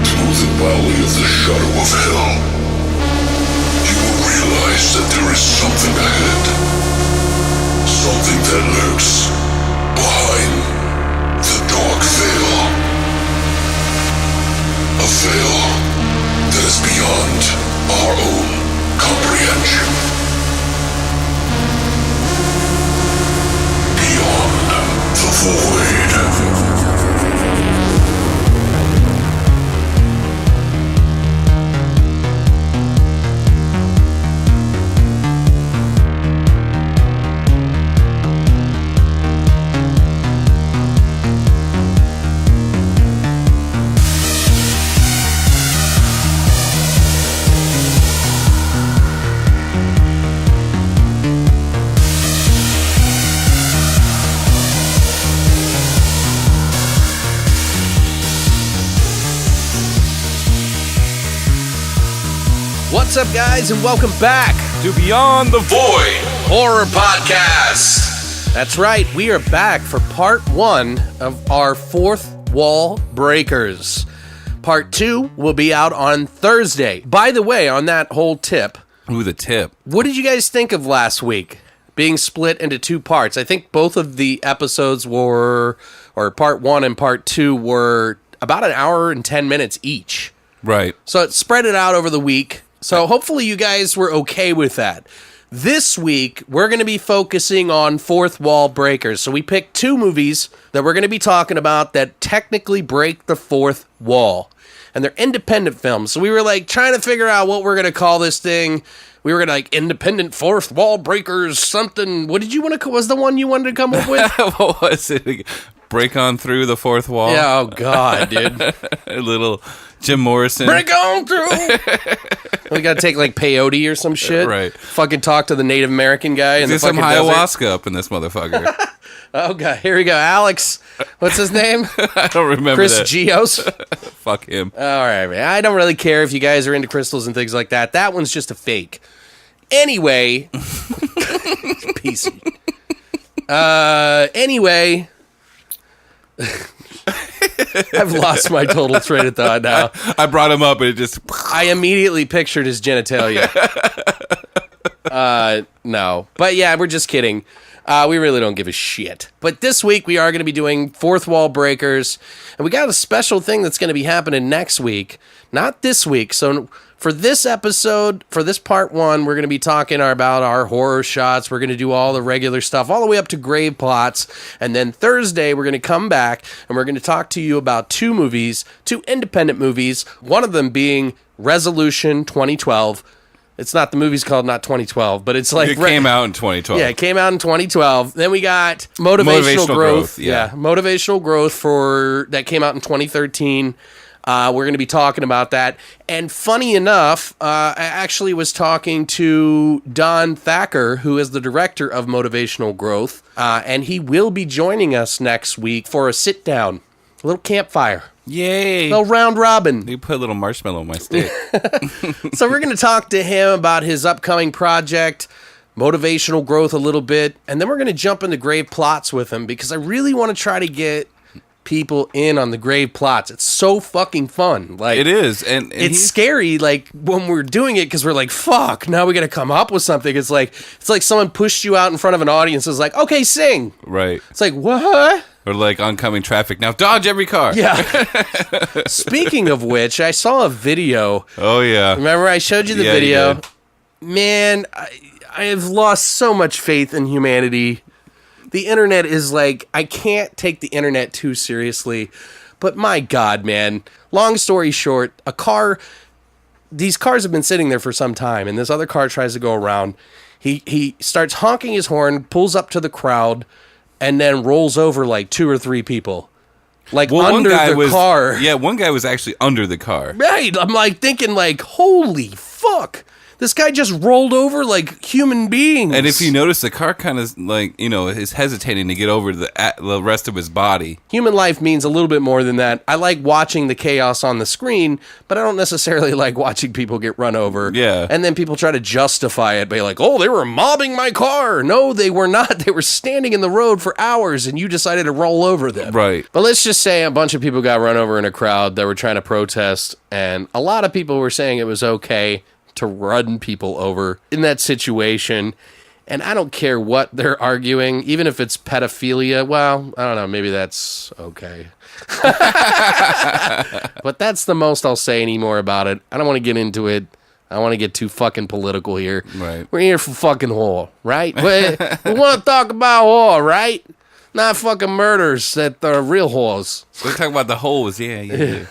through the valley of the shadow of hell, you will realize that there is something ahead. Something that lurks behind the dark veil. A veil that is beyond our own comprehension. Beyond the void. What's up, guys, and welcome back to Beyond the Void Horror Podcast. That's right, we are back for part 1 of our Fourth Wall Breakers. Part 2 will be out on Thursday. By the way, on that whole tip. Ooh, the tip. What did you guys think of last week? Being split into 2 parts. I think both of the episodes were, or part 1 and part 2 were about an hour and 10 minutes each. Right. So it spread it out over the week. So hopefully you guys were okay with that. This week, we're going to be focusing on Fourth Wall Breakers. So we picked 2 movies that we're going to be talking about that technically break the fourth wall. And they're independent films. So we were like trying to figure out what we're going to call this thing. We were going to like independent Fourth Wall Breakers, something. What did you want to, was the one you wanted to come up with? What was it? Break on through the fourth wall? Yeah, oh God, dude. A little Jim Morrison. Break on through. We got to take like peyote or some shit. Right. Fucking talk to the Native American guy in the There's fucking some desert. ayahuasca up in this motherfucker. Oh God, here we go. Alex, what's his name? I don't remember Chris that. Geos. Fuck him. All right, man. I don't really care if you guys are into crystals and things like that. That one's just a fake. Anyway. PC. Anyway. I've lost my total train of thought now. I brought him up and it just... I immediately pictured his genitalia. No. But yeah, we're just kidding. We really don't give a shit. But this week we are going to be doing Fourth Wall Breakers. And we got a special thing that's going to be happening next week. Not this week. So for this episode, for this part 1, we're going to be talking about our horror shots. We're going to do all the regular stuff, all the way up to grave plots. And then Thursday, we're going to come back and we're going to talk to you about 2 movies, 2 independent movies. One of them being Resolution 2012. It's not, the movie's called not 2012, but it's like... It came out in 2012. Yeah, it came out in 2012. Then we got Motivational Growth. Yeah. Motivational Growth that came out in 2013. We're going to be talking about that. And funny enough, I actually was talking to Don Thacker, who is the director of Motivational Growth, and he will be joining us next week for a sit-down, a little campfire. Yay. A little round robin. You put a little marshmallow on my steak. So we're going to talk to him about his upcoming project, Motivational Growth a little bit, and then we're going to jump into grave plots with him because I really want to try to get people in on the grave plots. It's so fucking fun. Like It is. And it's scary like when we're doing it because we're like, fuck, now we got to come up with something. It's like someone pushed you out in front of an audience and is like, okay, sing. Right. It's like, what? Or like oncoming traffic. Now dodge every car. Yeah. Speaking of which, I saw a video. Oh, yeah. Remember I showed you the Yeah, video? you did. Man, I have lost so much faith in humanity. The internet is like, I can't take the internet too seriously. But my God, man. Long story short, these cars have been sitting there for some time, and this other car tries to go around. He starts honking his horn, pulls up to the crowd, and then rolls over like 2 or 3 people. Like under the car. Yeah, one guy was actually under the car. Right. I'm like thinking like, holy fuck. This guy just rolled over like human beings. And if you notice, the car kind of like, is hesitating to get over the rest of his body. Human life means a little bit more than that. I like watching the chaos on the screen, but I don't necessarily like watching people get run over. Yeah. And then people try to justify it by like, oh, they were mobbing my car. No, they were not. They were standing in the road for hours and you decided to roll over them. Right. But let's just say a bunch of people got run over in a crowd that were trying to protest, and a lot of people were saying it was okay to run people over in that situation. And I don't care what they're arguing, even if it's pedophilia. Well, I don't know, maybe that's okay. But that's the most I'll say anymore about it. I don't want to get into it. I don't want to get too fucking political here. Right. We're here for fucking whore, right? We want to talk about whore, right? Not fucking murders that are real whores. We're talking about the holes. Yeah.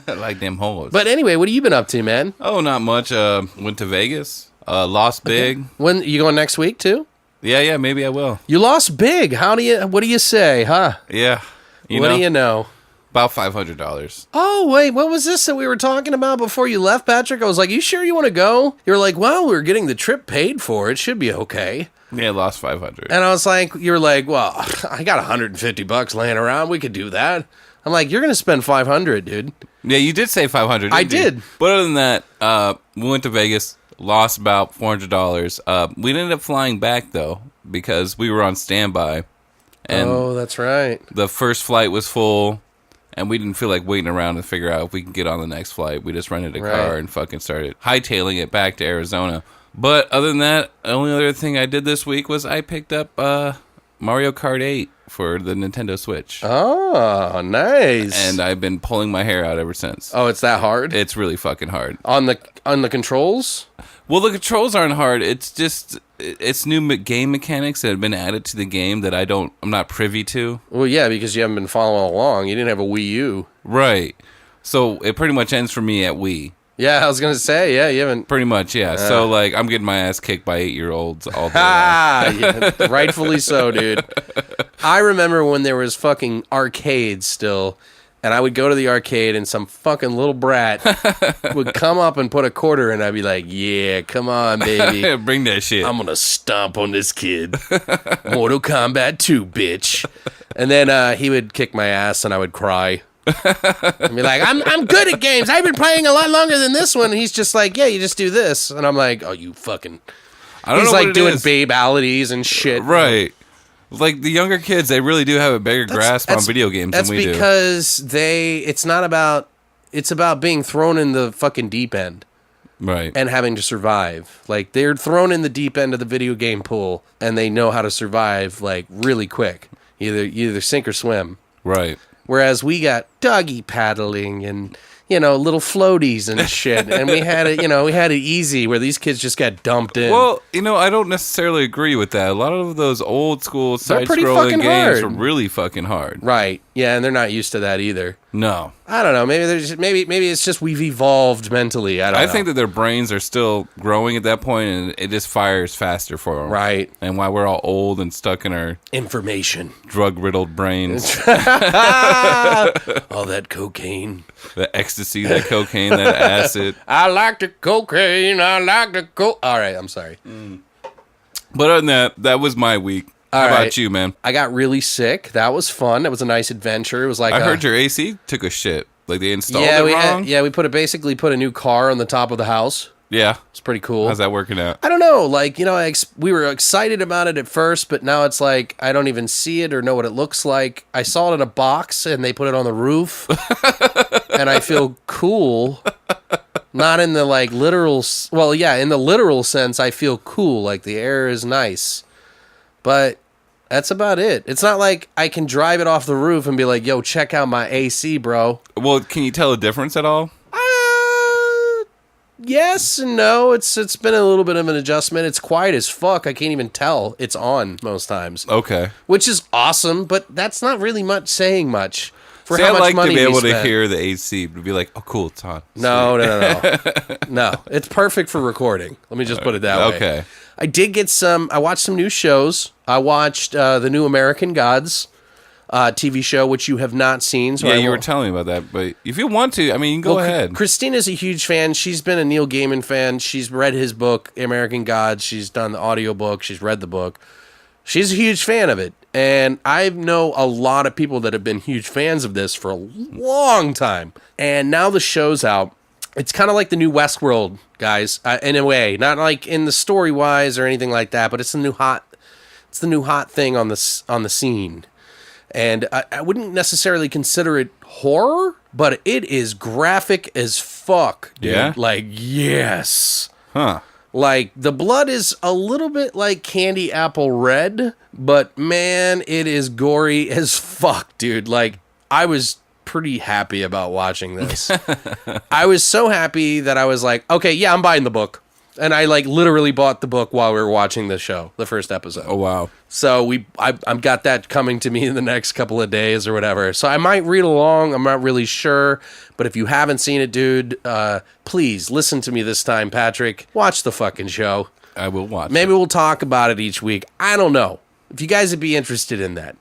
I like them holes. But anyway, what have you been up to, man? Oh, not much. Went to Vegas. Lost big. When you going next week too? Yeah, maybe I will. You lost big. What do you say, huh? Yeah. What do you know? About $500. Oh, wait, what was this that we were talking about before you left, Patrick? I was like, you sure you want to go? You were like, well, we're getting the trip paid for. It should be okay. Yeah, lost 500. And I was like, you were like, well, I got $150 laying around. We could do that. I'm like, you're going to spend 500, dude. Yeah, you did say 500. I did. But other than that, we went to Vegas, lost about $400. We ended up flying back, though, because we were on standby. And oh, that's right. the first flight was full, and we didn't feel like waiting around to figure out if we can get on the next flight. We just rented a car and fucking started hightailing it back to Arizona. But other than that, the only other thing I did this week was I picked up Mario Kart 8 for the Nintendo Switch. Oh, nice. And I've been pulling my hair out ever since. Oh, it's that hard? It's really fucking hard. On the controls? Well, the controls aren't hard. It's just it's new game mechanics that have been added to the game that I'm not privy to. Well, yeah, because you haven't been following along. You didn't have a Wii U. Right. So it pretty much ends for me at Wii. Yeah, I was going to say, yeah, you haven't... Pretty much, yeah. So, like, I'm getting my ass kicked by 8-year-olds all day long. Yeah, rightfully so, dude. I remember when there was fucking arcades still, and I would go to the arcade and some fucking little brat would come up and put a quarter in. I'd be like, yeah, come on, baby. Bring that shit. I'm going to stomp on this kid. Mortal Kombat 2, bitch. And then he would kick my ass and I would cry. And be like, I'm good at games. I've been playing a lot longer than this one. And he's just like, yeah, you just do this. And I'm like, oh, you fucking... He's like doing babe-alities and shit. Right. Like the younger kids, they really do have a bigger grasp on video games than we do. That's because it's about being thrown in the fucking deep end. Right. And having to survive. Like, they're thrown in the deep end of the video game pool, and they know how to survive, like, really quick. You either sink or swim. Right. Whereas we got doggy paddling and, little floaties and shit. And we had it easy where these kids just got dumped in. Well, I don't necessarily agree with that. A lot of those old school pretty side-scrolling games hard. are really fucking hard. Right. Yeah, and they're not used to that either. No. I don't know. Maybe it's just we've evolved mentally. I don't know. I think that their brains are still growing at that point, and it just fires faster for them. Right. And while we're all old and stuck in our information, drug-riddled brains, all that cocaine, the ecstasy, that cocaine, that acid. I like the cocaine. I like the All right, I'm sorry. But other than that was my week. How about you, man? I got really sick. That was fun. It was a nice adventure. It was like I heard your AC took a shit. Like they installed it wrong? We basically put a new car on the top of the house. Yeah. It's pretty cool. How's that working out? I don't know. Like, we were excited about it at first, but now it's like I don't even see it or know what it looks like. I saw it in a box and they put it on the roof. And I feel cool. Not in the like literal... Well, yeah, in the literal sense, I feel cool. Like the air is nice. But that's about it. It's not like I can drive it off the roof and be like, yo, check out my AC, bro. Well, can you tell a difference at all? Yes and no. It's been a little bit of an adjustment. It's quiet as fuck. I can't even tell it's on most times. Okay. Which is awesome, but that's not really saying much. For how much money to be able to hear the AC, to be like, oh, cool, it's on. No. No, it's perfect for recording. Let me just put it that way. Okay. I watched some new shows. I watched The New American Gods. TV show, which you have not seen. So yeah, you were telling me about that. But if you want to, I mean, you can go ahead. Christina's a huge fan. She's been a Neil Gaiman fan. She's read his book, American Gods. She's done the audiobook. She's read the book. She's a huge fan of it. And I know a lot of people that have been huge fans of this for a long time. And now the show's out. It's kind of like the new Westworld, guys, in a way. Not like in the story-wise or anything like that, but it's the new hot thing on the scene. And I wouldn't necessarily consider it horror, but it is graphic as fuck, dude. Yeah? Like, yes. Huh. Like, the blood is a little bit like candy apple red, but man, it is gory as fuck, dude. Like, I was pretty happy about watching this. I was so happy that I was like, okay, yeah, I'm buying the book. And I like literally bought the book while we were watching the show, the first episode. Oh, wow. So I've got that coming to me in the next couple of days or whatever. So I might read along. I'm not really sure. But if you haven't seen it, dude, please listen to me this time, Patrick. Watch the fucking show. I will watch Maybe we'll talk about it each week. I don't know. If you guys would be interested in that.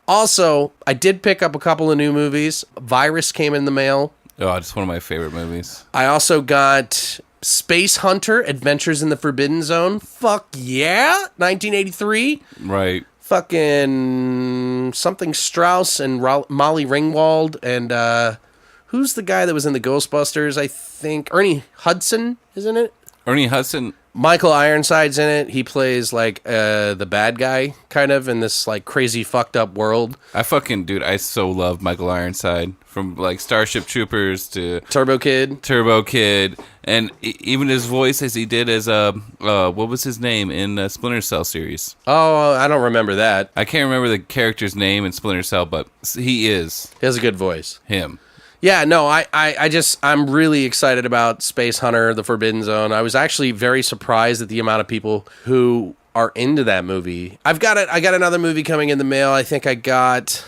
Also, I did pick up a couple of new movies. Virus came in the mail. Oh, it's one of my favorite movies. I also got Space Hunter, Adventures in the Forbidden Zone. Fuck yeah. 1983. Right. Fucking something Strauss and Molly Ringwald. And who's the guy that was in the Ghostbusters? I think Ernie Hudson, isn't it? Ernie Hudson. Michael Ironside's in it. He plays like the bad guy kind of in this like crazy fucked up world. I so love Michael Ironside, from like Starship Troopers to Turbo Kid. And even his voice as he did as what was his name in Splinter Cell series? Oh, I don't remember that. I can't remember the character's name in Splinter Cell, but he has a good voice. Him. Yeah, no, I'm really excited about Space Hunter, The Forbidden Zone. I was actually very surprised at the amount of people who are into that movie. I got another movie coming in the mail. I think I got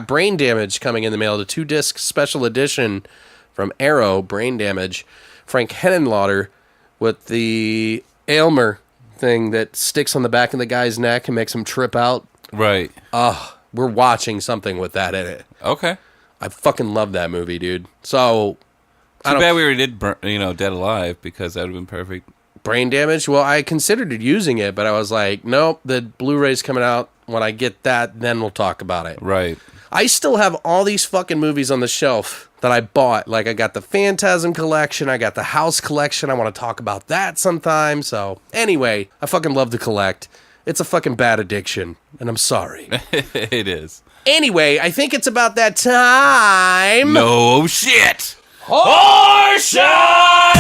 Brain Damage coming in the mail, the 2-disc special edition from Arrow, Brain Damage. Frank Henenlotter with the Aylmer thing that sticks on the back of the guy's neck and makes him trip out. Right. We're watching something with that in it. Okay. I fucking love that movie, dude. So, too bad we already did, Dead Alive, because that would have been perfect. Brain Damage? Well, I considered using it, but I was like, nope, the Blu-ray's coming out. When I get that, then we'll talk about it. Right. I still have all these fucking movies on the shelf that I bought. Like, I got the Phantasm collection. I got the House collection. I want to talk about that sometime. So, anyway, I fucking love to collect. It's a fucking bad addiction, and I'm sorry. It is. Anyway, I think it's about that time. No shit. Horse Shot!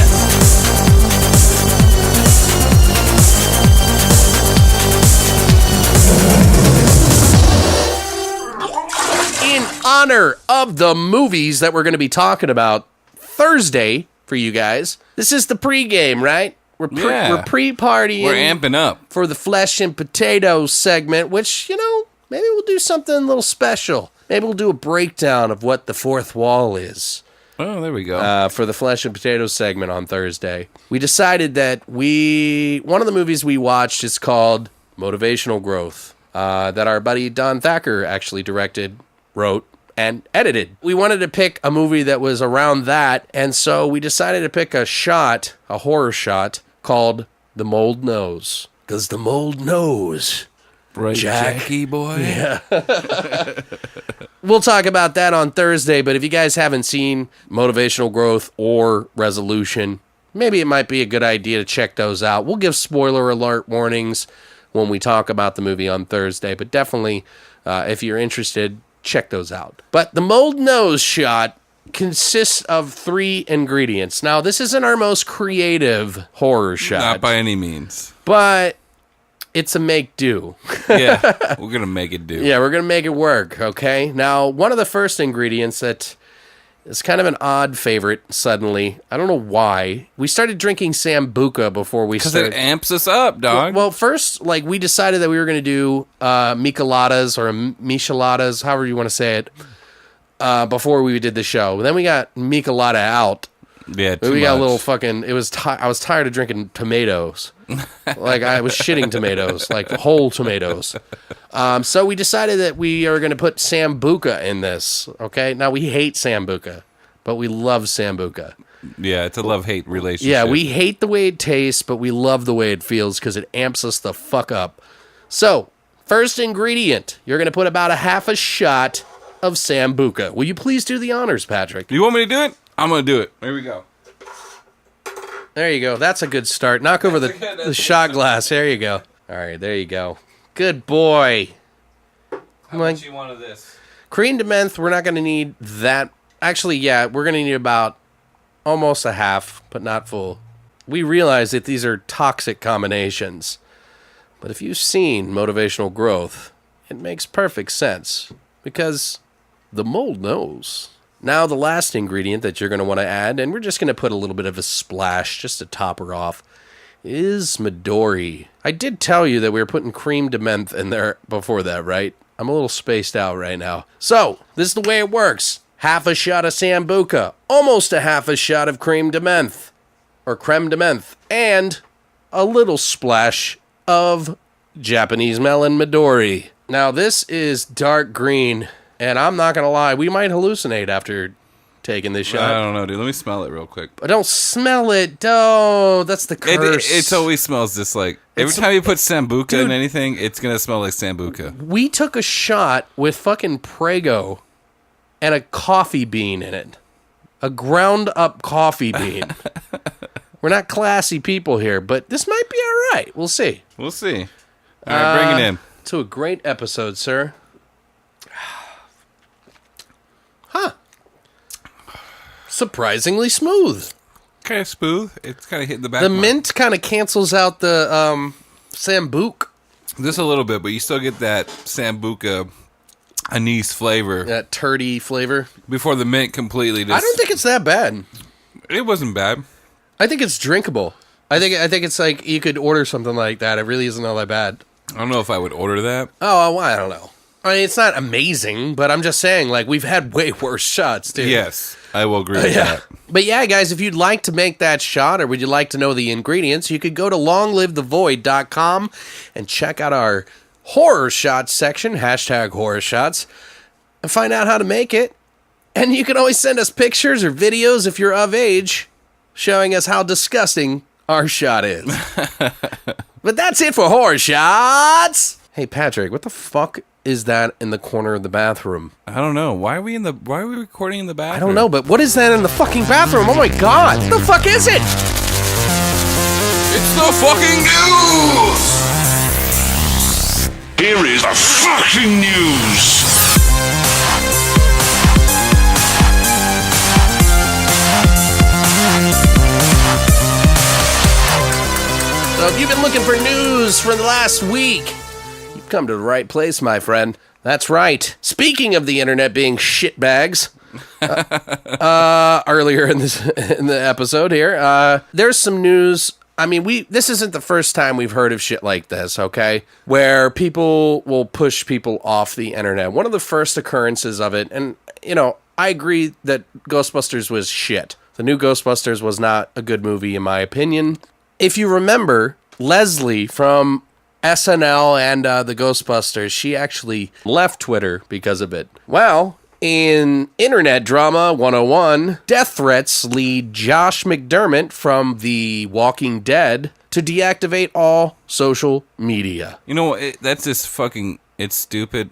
In honor of the movies that we're going to be talking about Thursday for you guys, this is the pregame, right? We're pre-partying. We're amping up for the flesh and potatoes segment, which, maybe we'll do something a little special. Maybe we'll do a breakdown of what the fourth wall is. Oh, there we go. For the flesh and potatoes segment on Thursday. We decided that one of the movies we watched is called Motivational Growth, that our buddy Don Thacker actually directed, wrote, and edited. We wanted to pick a movie that was around that, and so we decided to pick a horror shot, called The Mold Knows. Because the mold knows. Right, Jackie boy. Yeah. We'll talk about that on Thursday, but if you guys haven't seen Motivational Growth or Resolution, maybe it might be a good idea to check those out. We'll give spoiler alert warnings when we talk about the movie on Thursday, but definitely, if you're interested, check those out. But the Mold Knows shot consists of 3 ingredients. Now, this isn't our most creative horror shot. Not by any means. But it's a make-do. Yeah, we're going to make it do. Yeah, we're going to make it work, okay? Now, one of the first ingredients that is kind of an odd favorite suddenly, I don't know why, we started drinking Sambuca before we started. Because it amps us up, dog. Well, first, we decided that we were going to do Micheladas or however you want to say it, before we did the show. Then we got Michelada out. Yeah, we got a little fucking. It was. I was tired of drinking tomatoes. Like I was shitting tomatoes, like whole tomatoes. So we decided that we are going to put Sambuca in this. Okay, now we hate Sambuca, but we love Sambuca. Yeah, it's a love-hate relationship. Yeah, we hate the way it tastes, but we love the way it feels because it amps us the fuck up. So, first ingredient, you're going to put about a half a shot of Sambuca. Will you please do the honors, Patrick? You want me to do it? I'm going to do it. Here we go. There you go. That's a good start. Knock over the shot glass. There you go. All right, there you go. Good boy. How much you want of this? Cream de menthe, we're not going to need that. Actually, yeah, we're going to need about almost a half, but not full. We realize that these are toxic combinations. But if you've seen Motivational Growth, it makes perfect sense. Because the mold knows. Now the last ingredient that you're going to want to add, and we're just going to put a little bit of a splash just to top her off, is Midori. I did tell you that we were putting cream de menthe in there before that, right? I'm a little spaced out right now. So, this is the way it works. Half a shot of Sambuca, almost a half a shot of cream de menthe, or creme de menthe, and a little splash of Japanese melon Midori. Now, this is dark green. And I'm not going to lie, we might hallucinate after taking this shot. I don't know, dude. Let me smell it real quick. But don't smell it. Oh, that's the curse. It always smells just like... Every time you put Sambuca in anything, it's going to smell like Sambuca. We took a shot with fucking Prego and a coffee bean in it. A ground-up coffee bean. We're not classy people here, but this might be all right. We'll see. We'll see. All right, bring it in. To a great episode, sir. Huh. Surprisingly smooth. Kind of smooth. It's kind of hitting the back. The mint kind of cancels out the Sambuca. Just a little bit, but you still get that Sambuca anise flavor. That turdy flavor. Before the mint completely just... I don't think it's that bad. It wasn't bad. I think it's drinkable. I think it's like you could order something like that. It really isn't all that bad. I don't know if I would order that. Oh, well, I don't know. I mean, it's not amazing, but I'm just saying, like, we've had way worse shots, dude. Yes, I will agree with that. But yeah, guys, if you'd like to make that shot or would you like to know the ingredients, you could go to longlivethevoid.com and check out our horror shots section, #horror-shots, and find out how to make it. And you can always send us pictures or videos if you're of age showing us how disgusting our shot is. But that's it for horror shots. Hey, Patrick, what the fuck is that in the corner of the bathroom? I don't know. Why are we recording in the bathroom? I don't know, but what is that in the fucking bathroom? Oh my god! What the fuck is it? It's the fucking news! Here is the fucking news. So if you've been looking for news for the last week, you've come to the right place, my friend. That's right. Speaking of the internet being shitbags, earlier in the episode here, there's some news. I mean, this isn't the first time we've heard of shit like this, okay? Where people will push people off the internet. One of the first occurrences of it, and, you know, I agree that Ghostbusters was shit. The new Ghostbusters was not a good movie, in my opinion. If you remember, Leslie from SNL and the Ghostbusters, she actually left Twitter because of it. Well, in Internet Drama 101, death threats lead Josh McDermott from The Walking Dead to deactivate all social media. You know, that's just fucking... It's stupid.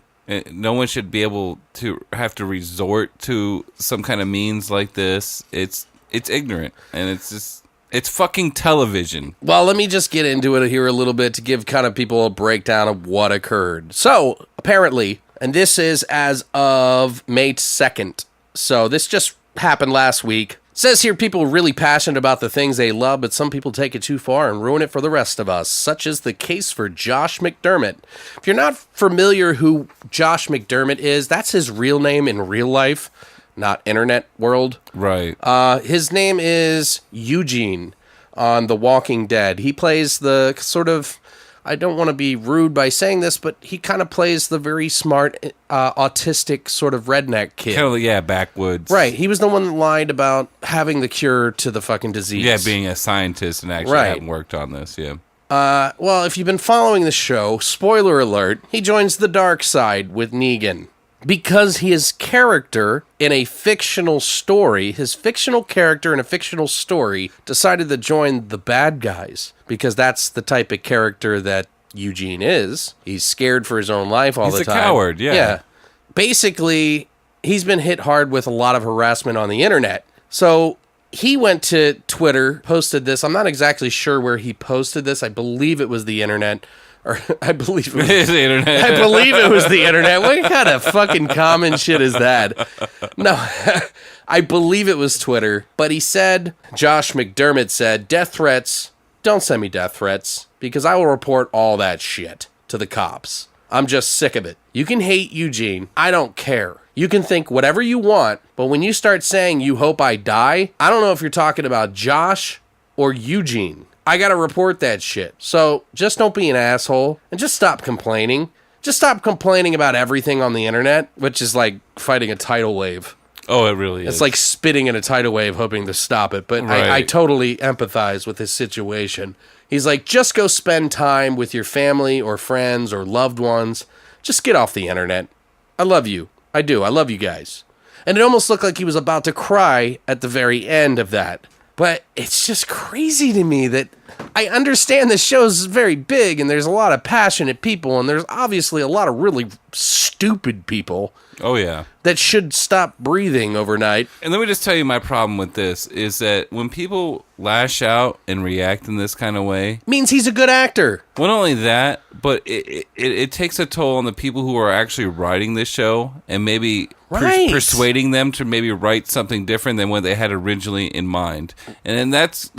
No one should be able to have to resort to some kind of means like this. It's ignorant, and it's just... It's fucking television. Well, let me just get into it here a little bit to give kind of people a breakdown of what occurred. So, apparently, and this is as of May 2nd, so this just happened last week. It says here people are really passionate about the things they love, but some people take it too far and ruin it for the rest of us, such as the case for Josh McDermott. If you're not familiar who Josh McDermott is, that's his real name in real life. Not internet world. Right. His name is Eugene on The Walking Dead. He plays the sort of I don't want to be rude by saying this, but he kind of plays the very smart, autistic sort of redneck kid. Kind of, yeah, backwoods. Right. He was the one that lied about having the cure to the fucking disease. Yeah, being a scientist and actually having worked on this, yeah. Well, if you've been following the show, spoiler alert, he joins the dark side with Negan. Because his character in a fictional story, his fictional character in a fictional story decided to join the bad guys. Because that's the type of character that Eugene is. He's scared for his own life all the time. He's a coward, yeah. Yeah. Basically, he's been hit hard with a lot of harassment on the internet. So he went to Twitter, posted this. I'm not exactly sure where he posted this. I believe it was the internet. Or I believe it was the internet. I believe it was the internet. What kind of fucking common shit is that? No, I believe it was Twitter. But he said, Josh McDermott said, death threats, don't send me death threats because I will report all that shit to the cops. I'm just sick of it. You can hate Eugene. I don't care. You can think whatever you want. But when you start saying you hope I die, I don't know if you're talking about Josh or Eugene. I gotta report that shit. So just don't be an asshole and just stop complaining. Just stop complaining about everything on the internet, which is like fighting a tidal wave. Oh, it really is. It's like spitting in a tidal wave hoping to stop it. But Right. I totally empathize with his situation. He's like, just go spend time with your family or friends or loved ones. Just get off the internet. I love you. I do. I love you guys. And it almost looked like he was about to cry at the very end of that. But it's just crazy to me that I understand this show's very big and there's a lot of passionate people and there's obviously a lot of really stupid people. Oh, yeah. That should stop breathing overnight. And let me just tell you my problem with this is that when people lash out and react in this kind of way, Means he's a good actor. not only that, but it takes a toll on the people who are actually writing this show and maybe Right. persuading them to maybe write something different than what they had originally in mind. And then that's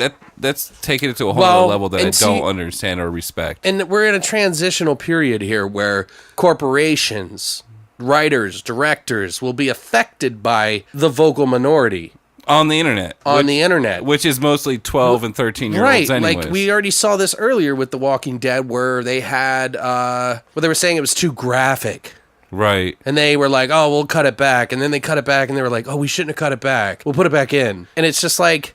taking it to a whole other level that I don't understand or respect. And we're in a transitional period here where corporations, writers, directors will be affected by the vocal minority. On the internet. The internet. Which is mostly 12 and 13-year-olds anyways. Like we already saw this earlier with The Walking Dead where they had, where they were saying it was too graphic. Right. And they were like, oh, we'll cut it back. And then they cut it back and they were like, oh, we shouldn't have cut it back. We'll put it back in. And it's just like,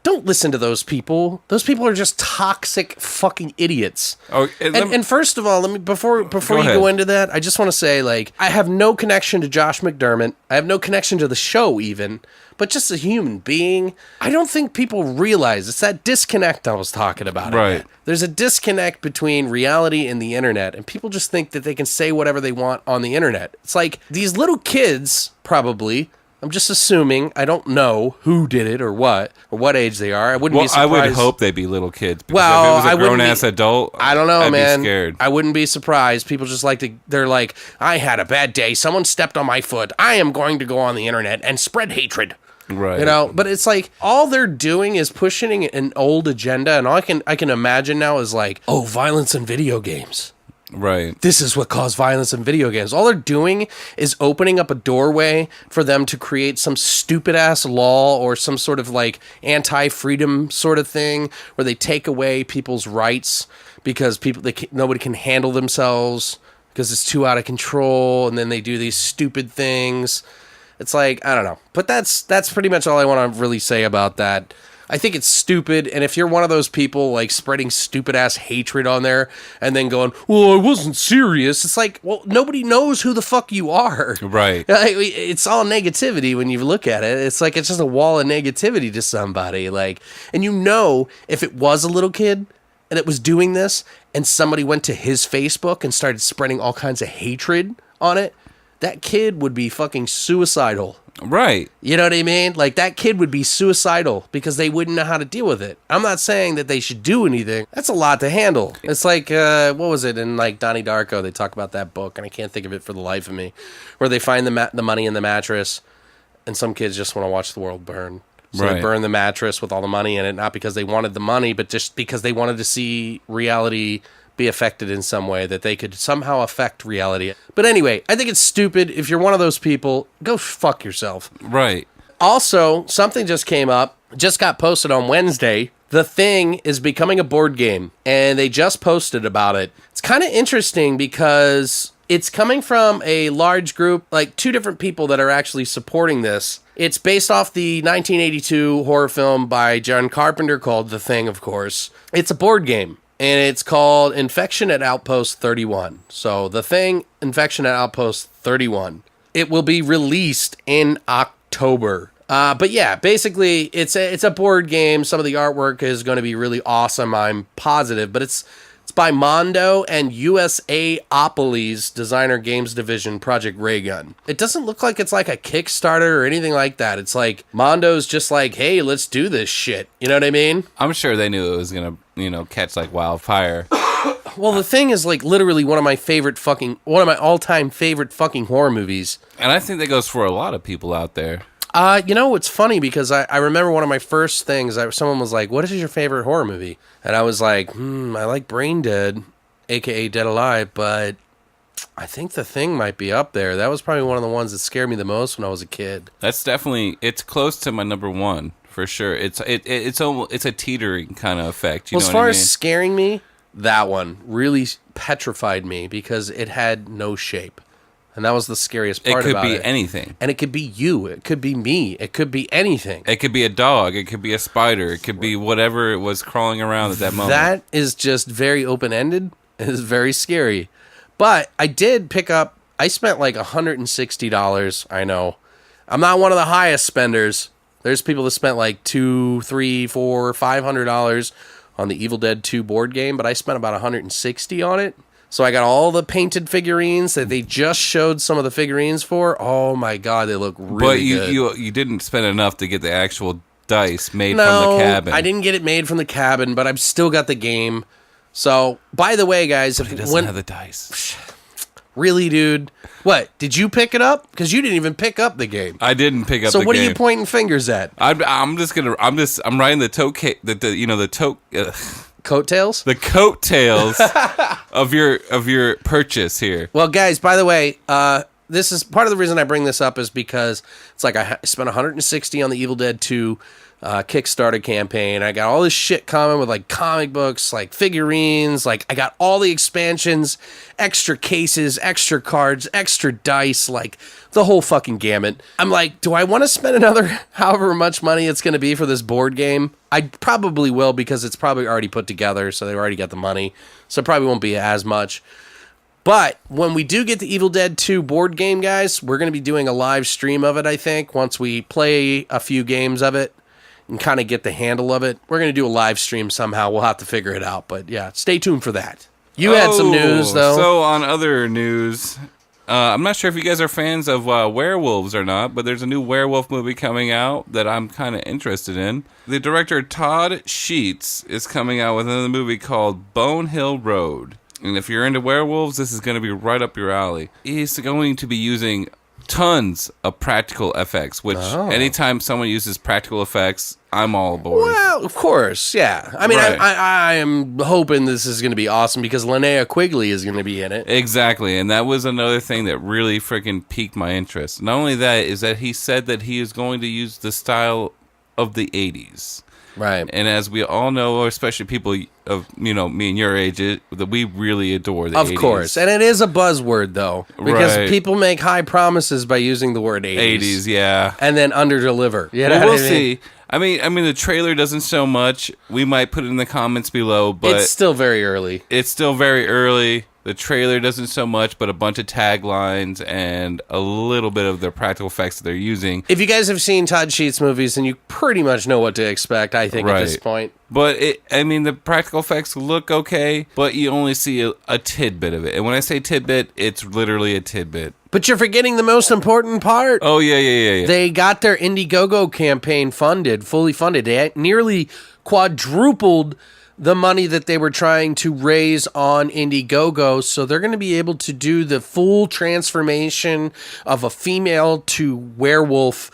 don't listen to those people. Those people are just toxic fucking idiots. Oh, and first of all, let me before you go into that, I just want to say, like, I have no connection to Josh McDermott. I have no connection to the show even. But just a human being, I don't think people realize it's that disconnect I was talking about. Right. There's a disconnect between reality and the internet, and people just think that they can say whatever they want on the internet. It's like these little kids, probably. I'm just assuming. I don't know who did it or what age they are. I wouldn't be surprised. I would hope they'd be little kids. Well, if it was a grown-ass adult, I don't know, I'd man. be scared. I wouldn't be surprised. People just like to, they're like, I had a bad day. Someone stepped on my foot. I am going to go on the internet and spread hatred. Right. You know, but it's like all they're doing is pushing an old agenda, and all I can imagine now is like, oh, violence in video games. Right. This is what caused violence in video games. All they're doing is opening up a doorway for them to create some stupid ass law or some sort of like anti-freedom sort of thing where they take away people's rights because nobody can handle themselves because it's too out of control, and then they do these stupid things. It's like, I don't know. But that's pretty much all I want to really say about that. I think it's stupid, and if you're one of those people, like, spreading stupid-ass hatred on there and then going, well, I wasn't serious, it's like, well, nobody knows who the fuck you are. Right. It's all negativity when you look at it. It's like it's just a wall of negativity to somebody. Like, and you know, if it was a little kid and it was doing this and somebody went to his Facebook and started spreading all kinds of hatred on it, that kid would be fucking suicidal. Right. You know what I mean? Like, that kid would be suicidal because they wouldn't know how to deal with it. I'm not saying that they should do anything. That's a lot to handle. It's like, what was it? In, like, Donnie Darko, they talk about that book, and I can't think of it for the life of me, where they find the money in the mattress, and some kids just want to watch the world burn. So they burn the mattress with all the money in it, not because they wanted the money, but just because they wanted to see reality be affected in some way, that they could somehow affect reality. But anyway, I think it's stupid. If you're one of those people, go fuck yourself. Right. Also, something just came up, just got posted on Wednesday. The Thing is becoming a board game, and they just posted about it. It's kind of interesting because it's coming from a large group, like 2 different people that are actually supporting this. It's based off the 1982 horror film by John Carpenter called The Thing, of course. It's a board game, and it's called Infection at Outpost 31. So The Thing, Infection at Outpost 31. It will be released in October. But yeah, basically, it's a board game. Some of the artwork is going to be really awesome, I'm positive. But it's by Mondo and USAopolis Designer Games Division Project Raygun. It doesn't look like it's like a Kickstarter or anything like that. It's like Mondo's just like, hey, let's do this shit. You know what I mean? I'm sure they knew it was going to, catch like wildfire. Well, The Thing is like literally one of my all-time favorite fucking horror movies. And I think that goes for a lot of people out there. It's funny because I remember one of my first things, someone was like, what is your favorite horror movie? And I was like, I like Brain Dead, a.k.a. Dead Alive, but I think The Thing might be up there. That was probably one of the ones that scared me the most when I was a kid. That's definitely, it's close to my number 1, for sure. It's almost, it's a teetering kind of effect. As far as scaring me, that one really petrified me because it had no shape. And that was the scariest part about it. It could be anything. And it could be you. It could be me. It could be anything. It could be a dog. It could be a spider. It could be whatever was crawling around at that moment. That is just very open-ended. It is very scary. But I did pick up, I spent like $160. I know. I'm not one of the highest spenders. There's people that spent like $200, $300, $400, $500 on the Evil Dead 2 board game, but I spent about $160 on it. So I got all the painted figurines that they just showed some of the figurines for. Oh my god, they look really good. But you didn't spend enough to get the actual dice made from the cabin. I didn't get it made from the cabin, but I've still got the game. So, by the way, guys, but he doesn't have the dice. Really, dude? What? Did you pick it up? Because you didn't even pick up the game. I didn't pick up. So the what game. are you pointing fingers at? I'm writing coattails? The coattails of your purchase here. Well, guys, by the way, this is part of the reason I bring this up is because it's like I spent $160 on the Evil Dead 2 Kickstarter campaign. I got all this shit coming with like comic books, like figurines, like I got all the expansions, extra cases, extra cards, extra dice, like the whole fucking gamut. I'm like, do I want to spend another however much money it's going to be for this board game? I probably will because it's probably already put together, so they already got the money, so it probably won't be as much. But when we do get the Evil Dead 2 board game, guys, we're going to be doing a live stream of it, I think, once we play a few games of it and kind of get the handle of it. We're going to do a live stream somehow. We'll have to figure it out. But yeah, stay tuned for that. You had some news, though. So on other news, I'm not sure if you guys are fans of werewolves or not, but there's a new werewolf movie coming out that I'm kind of interested in. The director Todd Sheets is coming out with another movie called Bone Hill Road. And if you're into werewolves, this is going to be right up your alley. He's going to be using tons of practical effects, which anytime someone uses practical effects, I'm all aboard. Well, of course, yeah. I mean, Right. I am hoping this is going to be awesome because Linnea Quigley is going to be in it. Exactly, and that was another thing that really freaking piqued my interest. Not only that, is that he said that he is going to use the style of the 80s. Right. And as we all know, especially people of, me and your age, that we really adore the 80s. Of course. And it is a buzzword, though. Because Right. people make high promises by using the word 80s. 80s, yeah. And then underdeliver. You know Well, what we'll I mean? see. I mean, the trailer doesn't show much. We might put it in the comments below, but It's still very early. it's still very early. The trailer doesn't show much, but a bunch of taglines and a little bit of the practical effects that they're using. If you guys have seen Todd Sheets movies, then you pretty much know what to expect, I think, at this Right. point. But the practical effects look okay, but you only see a tidbit of it. And when I say tidbit, it's literally a tidbit. But you're forgetting the most important part. Oh, yeah. They got their Indiegogo campaign fully funded. They nearly quadrupled the money that they were trying to raise on Indiegogo, so they're going to be able to do the full transformation of a female to werewolf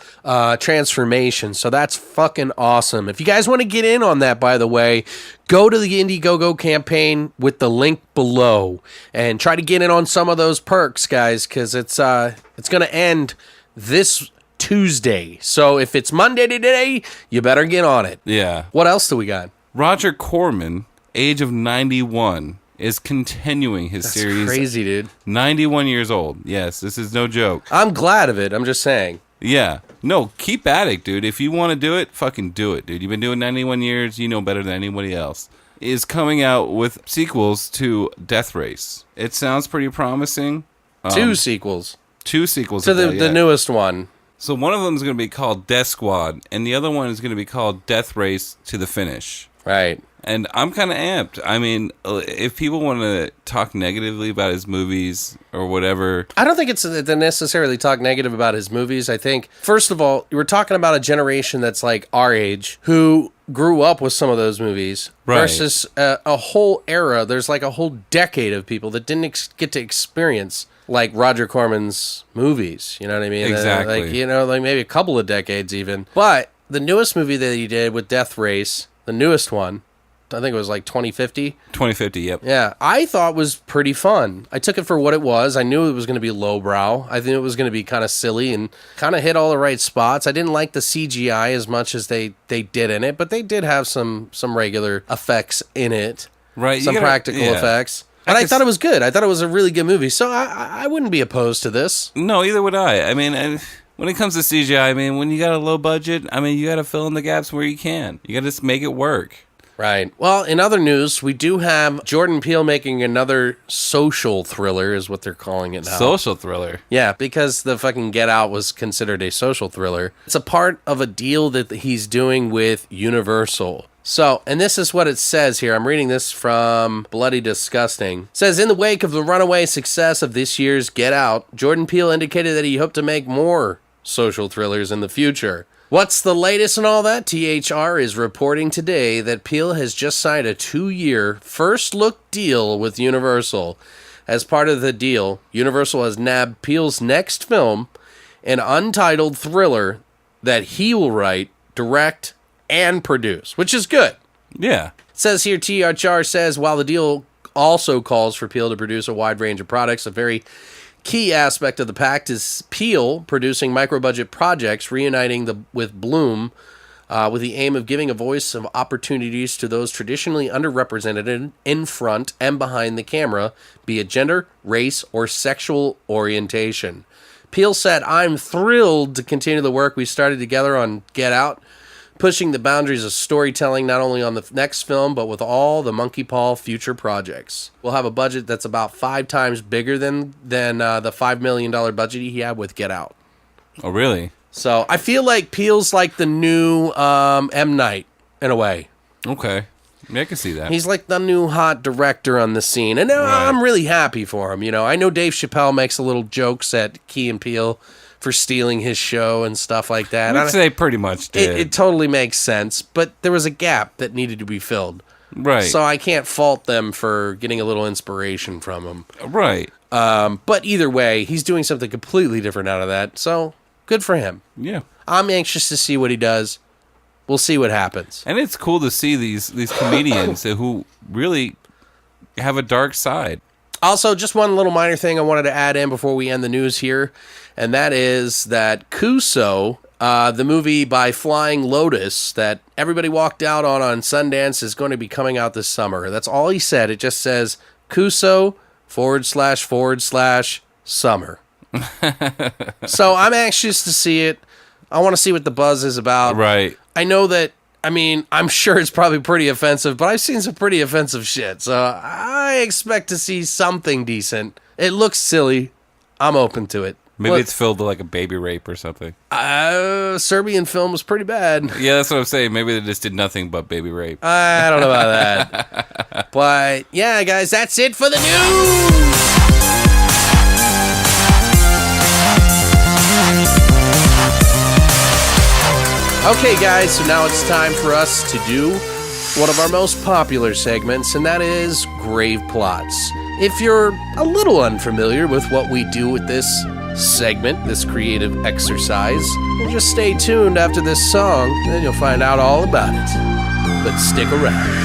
transformation. So that's fucking awesome. If you guys want to get in on that, by the way, go to the Indiegogo campaign with the link below and try to get in on some of those perks, guys, because it's going to end this Tuesday. So if it's Monday today, you better get on it. Yeah. What else do we got? Roger Corman, age of 91, is continuing his series. That's crazy, dude. 91 years old. Yes, this is no joke. I'm glad of it. I'm just saying. Yeah. No, keep at it, dude. If you want to do it, fucking do it, dude. You've been doing 91 years. You know better than anybody else. Is coming out with sequels to Death Race. It sounds pretty promising. 2 sequels. 2 sequels. To the newest one. So one of them is going to be called Death Squad, and the other one is going to be called Death Race to the Finish. Right. And I'm kind of amped. I mean, if people want to talk negatively about his movies or whatever... I don't think it's to necessarily talk negative about his movies. I think, first of all, we're talking about a generation that's like our age who grew up with some of those movies versus a whole era. There's like a whole decade of people that didn't get to experience like Roger Corman's movies. You know what I mean? Exactly. Like maybe a couple of decades even. But the newest movie that he did with Death Race, the newest one, I think it was like 2050. 2050, yep. Yeah, I thought was pretty fun. I took it for what it was. I knew it was going to be lowbrow. I think it was going to be kind of silly and kind of hit all the right spots. I didn't like the CGI as much as they did in it, but they did have some regular effects in it. Right. Some practical effects. And I thought it was good. I thought it was a really good movie. So I wouldn't be opposed to this. No, either would I. I mean... When it comes to CGI, I mean, when you got a low budget, I mean, you got to fill in the gaps where you can. You got to just make it work. Right. Well, in other news, we do have Jordan Peele making another social thriller, is what they're calling it now. Social thriller? Yeah, because the fucking Get Out was considered a social thriller. It's a part of a deal that he's doing with Universal. So, and this is what it says here. I'm reading this from Bloody Disgusting. It says, in the wake of the runaway success of this year's Get Out, Jordan Peele indicated that he hoped to make more social thrillers in the future. What's the latest and all that? THR is reporting today that Peele has just signed a 2-year first-look deal with Universal. As part of the deal, Universal has nabbed Peele's next film, an untitled thriller that he will write, direct, and produce, which is good. Yeah. It says here, THR says, while the deal also calls for Peele to produce a wide range of products, a very key aspect of the pact is Peele producing micro-budget projects, reuniting with Bloom, with the aim of giving a voice of opportunities to those traditionally underrepresented in front and behind the camera, be it gender, race, or sexual orientation. Peele said, I'm thrilled to continue the work we started together on Get Out, pushing the boundaries of storytelling not only on the next film, but with all the Monkey Paw future projects. We'll have a budget that's about 5 times bigger than the $5 million budget he had with Get Out. Oh, really? So I feel like Peele's like the new M. Night, in a way. Okay. Yeah, I can see that. He's like the new hot director on the scene. And I'm really happy for him. You know, I know Dave Chappelle makes a little jokes at Key and Peele for stealing his show and stuff like that. I'd say pretty much did. It totally makes sense, but there was a gap that needed to be filled. Right. So I can't fault them for getting a little inspiration from him. Right. But either way, he's doing something completely different out of that, so good for him. Yeah. I'm anxious to see what he does. We'll see what happens. And it's cool to see these comedians who really have a dark side. Also, just one little minor thing I wanted to add in before we end the news here, and that is that Kuso, the movie by Flying Lotus that everybody walked out on Sundance, is going to be coming out this summer. That's all he said. It just says Kuso / summer. So I'm anxious to see it. I want to see what the buzz is about. Right. I know that, I mean, I'm sure it's probably pretty offensive, but I've seen some pretty offensive shit. So I expect to see something decent. It looks silly. I'm open to it. Maybe it's filled with like a baby rape or something. Serbian film was pretty bad. Yeah, that's what I'm saying. Maybe they just did nothing but baby rape. I don't know about that. But yeah, guys, that's it for the news. Okay, guys, so now it's time for us to do one of our most popular segments, and that is Grave Plots. If you're a little unfamiliar with what we do with this segment, this creative exercise, well, just stay tuned after this song, and then you'll find out all about it. But stick around.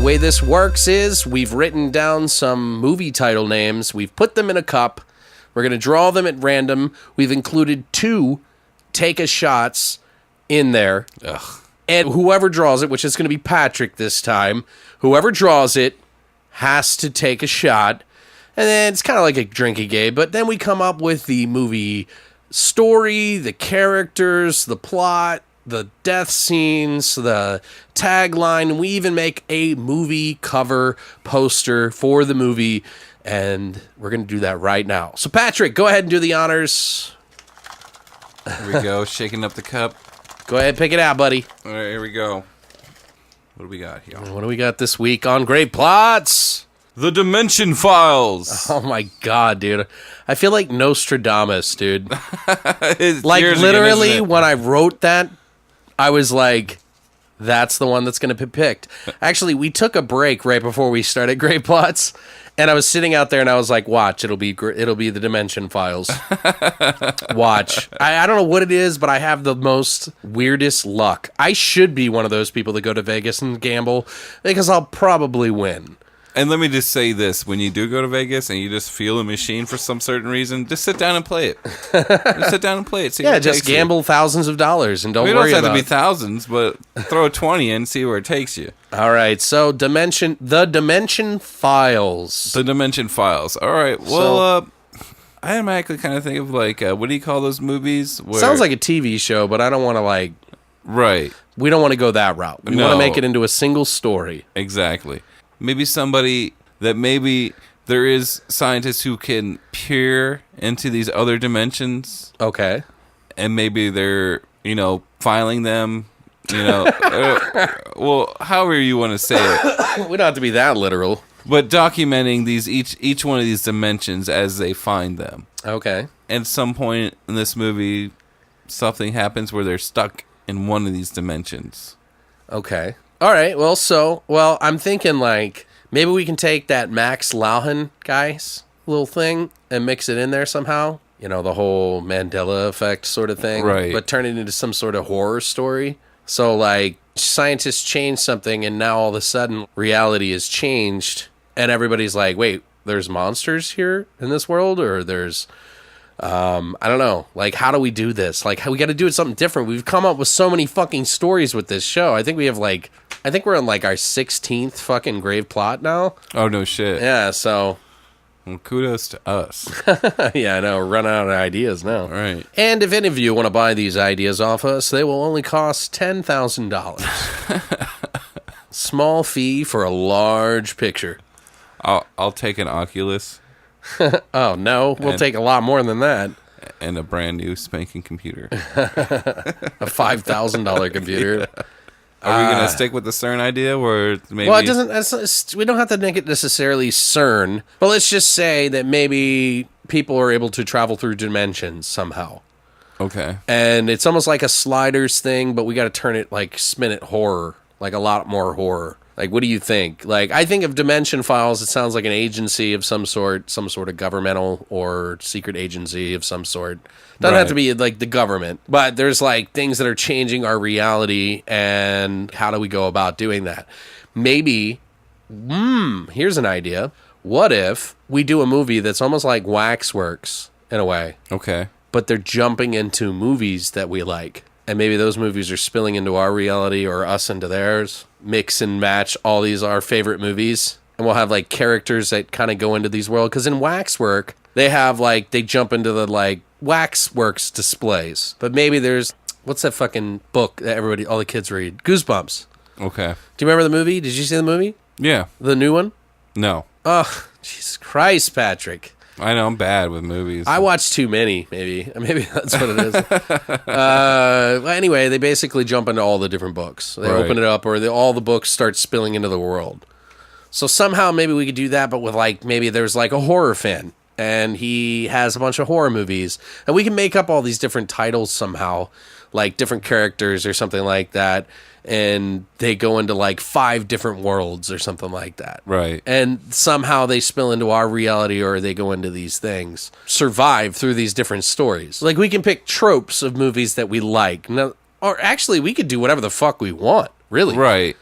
way this works is we've written down some movie title names. We've put them in a cup. We're going to draw them at random. We've included 2 take-a-shots in there. Ugh. And whoever draws it, which is going to be Patrick this time, whoever draws it has to take a shot. And then it's kind of like a drinking game, but then we come up with the movie story, the characters, the plot, the death scenes, the tagline. We even make a movie cover poster for the movie, and we're going to do that right now. So, Patrick, go ahead and do the honors. Here we go, shaking up the cup. Go ahead and pick it out, buddy. All right, here we go. What do we got here? What do we got this week on Graveplots? The Dimension Files. Oh my god, dude. I feel like Nostradamus, dude. It's Like, yours literally, again, isn't it? when I wrote that, I was like, that's the one that's going to be picked. Actually, we took a break right before we started Graveplots, and I was sitting out there, and I was like, watch, it'll be the Dimension Files. Watch. I don't know what it is, but I have the most weirdest luck. I should be one of those people that go to Vegas and gamble, because I'll probably win. And let me just say this. When you do go to Vegas and you just feel a machine for some certain reason, just sit down and play it. Just sit down and play it. See Yeah, where it just takes you. gamble thousands of dollars and don't I mean, it worry doesn't about have to be thousands, but throw a 20 in and see where it takes you. All right, so the Dimension Files. The Dimension Files. All right. Well, I automatically kind of think of like, what do you call those movies? Where, Sounds like a TV show, but I don't want to right. we don't want to go that route. We want to make it into a single story. Exactly. Maybe somebody that maybe there is scientists who can peer into these other dimensions. Okay. And maybe they're, filing them, well, however you want to say it. We don't have to be that literal. But documenting these each one of these dimensions as they find them. Okay. At some point in this movie, something happens where they're stuck in one of these dimensions. Okay. All right. Well, I'm thinking like maybe we can take that Max Lauhan guy's little thing and mix it in there somehow. The whole Mandela effect sort of thing. Right. But turn it into some sort of horror story. So like scientists change something and now all of a sudden reality has changed and everybody's like, wait, there's monsters here in this world, or there's I don't know. Like, how do we do this? Like, we got to do it something different. We've come up with so many fucking stories with this show. I think we're on like our 16th fucking grave plot now. Oh, no shit. Yeah, so. Well, kudos to us. Yeah, I know. We're running out of ideas now. All right. And if any of you want to buy these ideas off us, they will only cost $10,000. Small fee for a large picture. I'll take an Oculus. Oh, no. We'll take a lot more than that. And a brand new spanking computer. A $5,000 computer. Yeah. Are we going to stick with the CERN idea, or maybe... Well, it doesn't. We don't have to make it necessarily CERN, but let's just say that maybe people are able to travel through dimensions somehow. Okay. And it's almost like a sliders thing, but we got to turn it, like, spin it horror, like a lot more horror. Like, what do you think? Like, I think of Dimension Files, it sounds like an agency of some sort of governmental or secret agency of some sort. Doesn't have to be, like, the government. But there's, like, things that are changing our reality, and how do we go about doing that? Maybe, here's an idea. What if we do a movie that's almost like Waxworks, in a way? Okay. But they're jumping into movies that we like. And maybe those movies are spilling into our reality or us into theirs. Mix and match all these our favorite movies. And we'll have like characters that kind of go into these worlds. Because in Waxwork, they have like, they jump into the like Waxworks displays. But maybe there's, what's that fucking book that all the kids read? Goosebumps. Okay. Do you remember the movie? Did you see the movie? Yeah. The new one? No. Oh, Jesus Christ, Patrick. I know I'm bad with movies. I watch too many, maybe. Maybe that's what it is. Well, anyway, they basically jump into all the different books. They open it up, or all the books start spilling into the world. So somehow maybe we could do that, but with like, maybe there's like a horror fan, and he has a bunch of horror movies. And we can make up all these different titles somehow, like different characters or something like that. And they go into like 5 different worlds or something like that. Right. And somehow they spill into our reality, or they go into these things, survive through these different stories. Like, we can pick tropes of movies that we like. Now, or actually, we could do whatever the fuck we want, really. Right.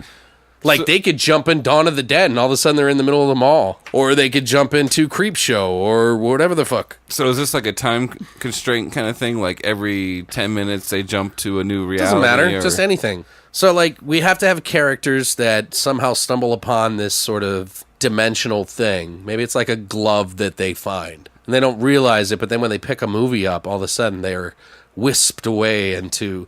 Like, they could jump in Dawn of the Dead, and all of a sudden they're in the middle of the mall. Or they could jump into Creepshow, or whatever the fuck. So is this like a time constraint kind of thing? Like, every 10 minutes they jump to a new reality? Doesn't matter, just anything. So, like, we have to have characters that somehow stumble upon this sort of dimensional thing. Maybe it's like a glove that they find. And they don't realize it, but then when they pick a movie up, all of a sudden they're whisked away into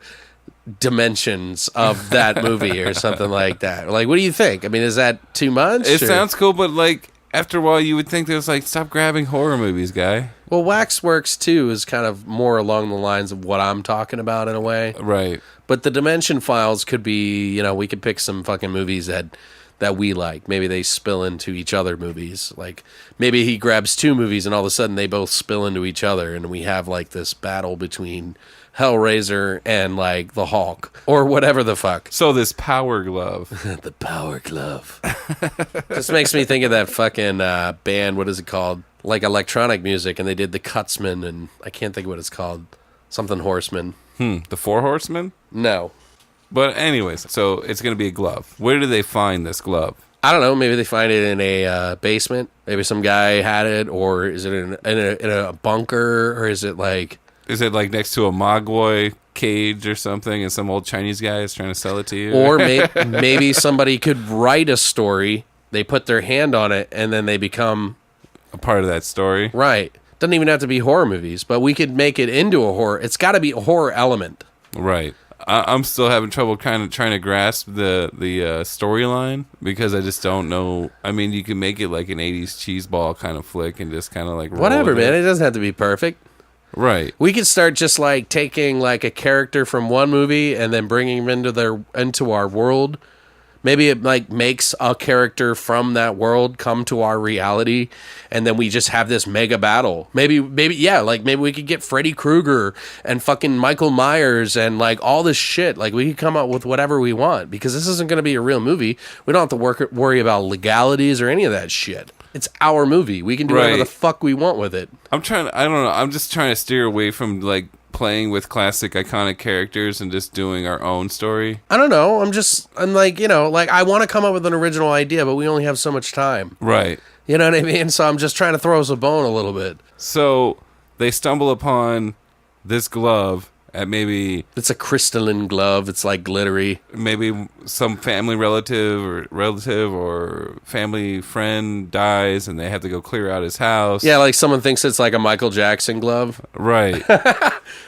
dimensions of that movie or something like that. Like, what do you think? I mean, is that too much? It sounds cool, but like after a while you would think there's like, stop grabbing horror movies, guy. Well, Waxworks 2 is kind of more along the lines of what I'm talking about in a way. Right. But the Dimension Files could be, you know, we could pick some fucking movies that we like. Maybe they spill into each other movies. Like, maybe he grabs two movies and all of a sudden they both spill into each other and we have like this battle between Hellraiser and like the Hulk or whatever the fuck. So this Power Glove. The Power Glove. Just makes me think of that fucking band, what is it called? Like electronic music, and they did the Cutsman, and I can't think of what it's called. Something Horseman. The Four Horsemen? No. But anyways, so it's going to be a glove. Where do they find this glove? I don't know. Maybe they find it in a basement. Maybe some guy had it, or is it in a bunker, or is it like... Is it like next to a Mogwai cage or something, and some old Chinese guy is trying to sell it to you? Or maybe somebody could write a story, they put their hand on it, and then they become... a part of that story? Right. Doesn't even have to be horror movies, but we could make it into a horror. It's got to be a horror element. Right. I'm still having trouble kind of trying to grasp the storyline because I just don't know. I mean, you can make it like an 80s cheeseball kind of flick and just kind of like roll whatever, with man. it. It doesn't have to be perfect. Right. We could start just like taking like a character from one movie and then bringing him into our world. Maybe it like makes a character from that world come to our reality, and then we just have this mega battle. Maybe we could get Freddy Krueger and fucking Michael Myers and like all this shit. Like, we could come up with whatever we want because this isn't going to be a real movie. We don't have to worry about legalities or any of that shit. It's our movie. We can do whatever the fuck we want with it. I don't know. I'm just trying to steer away from like playing with classic iconic characters and just doing our own story. I don't know. I'm like, you know, like I want to come up with an original idea, but we only have so much time. Right. You know what I mean? So I'm just trying to throw us a bone a little bit. So they stumble upon this glove at maybe... It's a crystalline glove. It's like glittery. Maybe some family relative or family friend dies and they have to go clear out his house. Yeah, like someone thinks it's like a Michael Jackson glove. Right.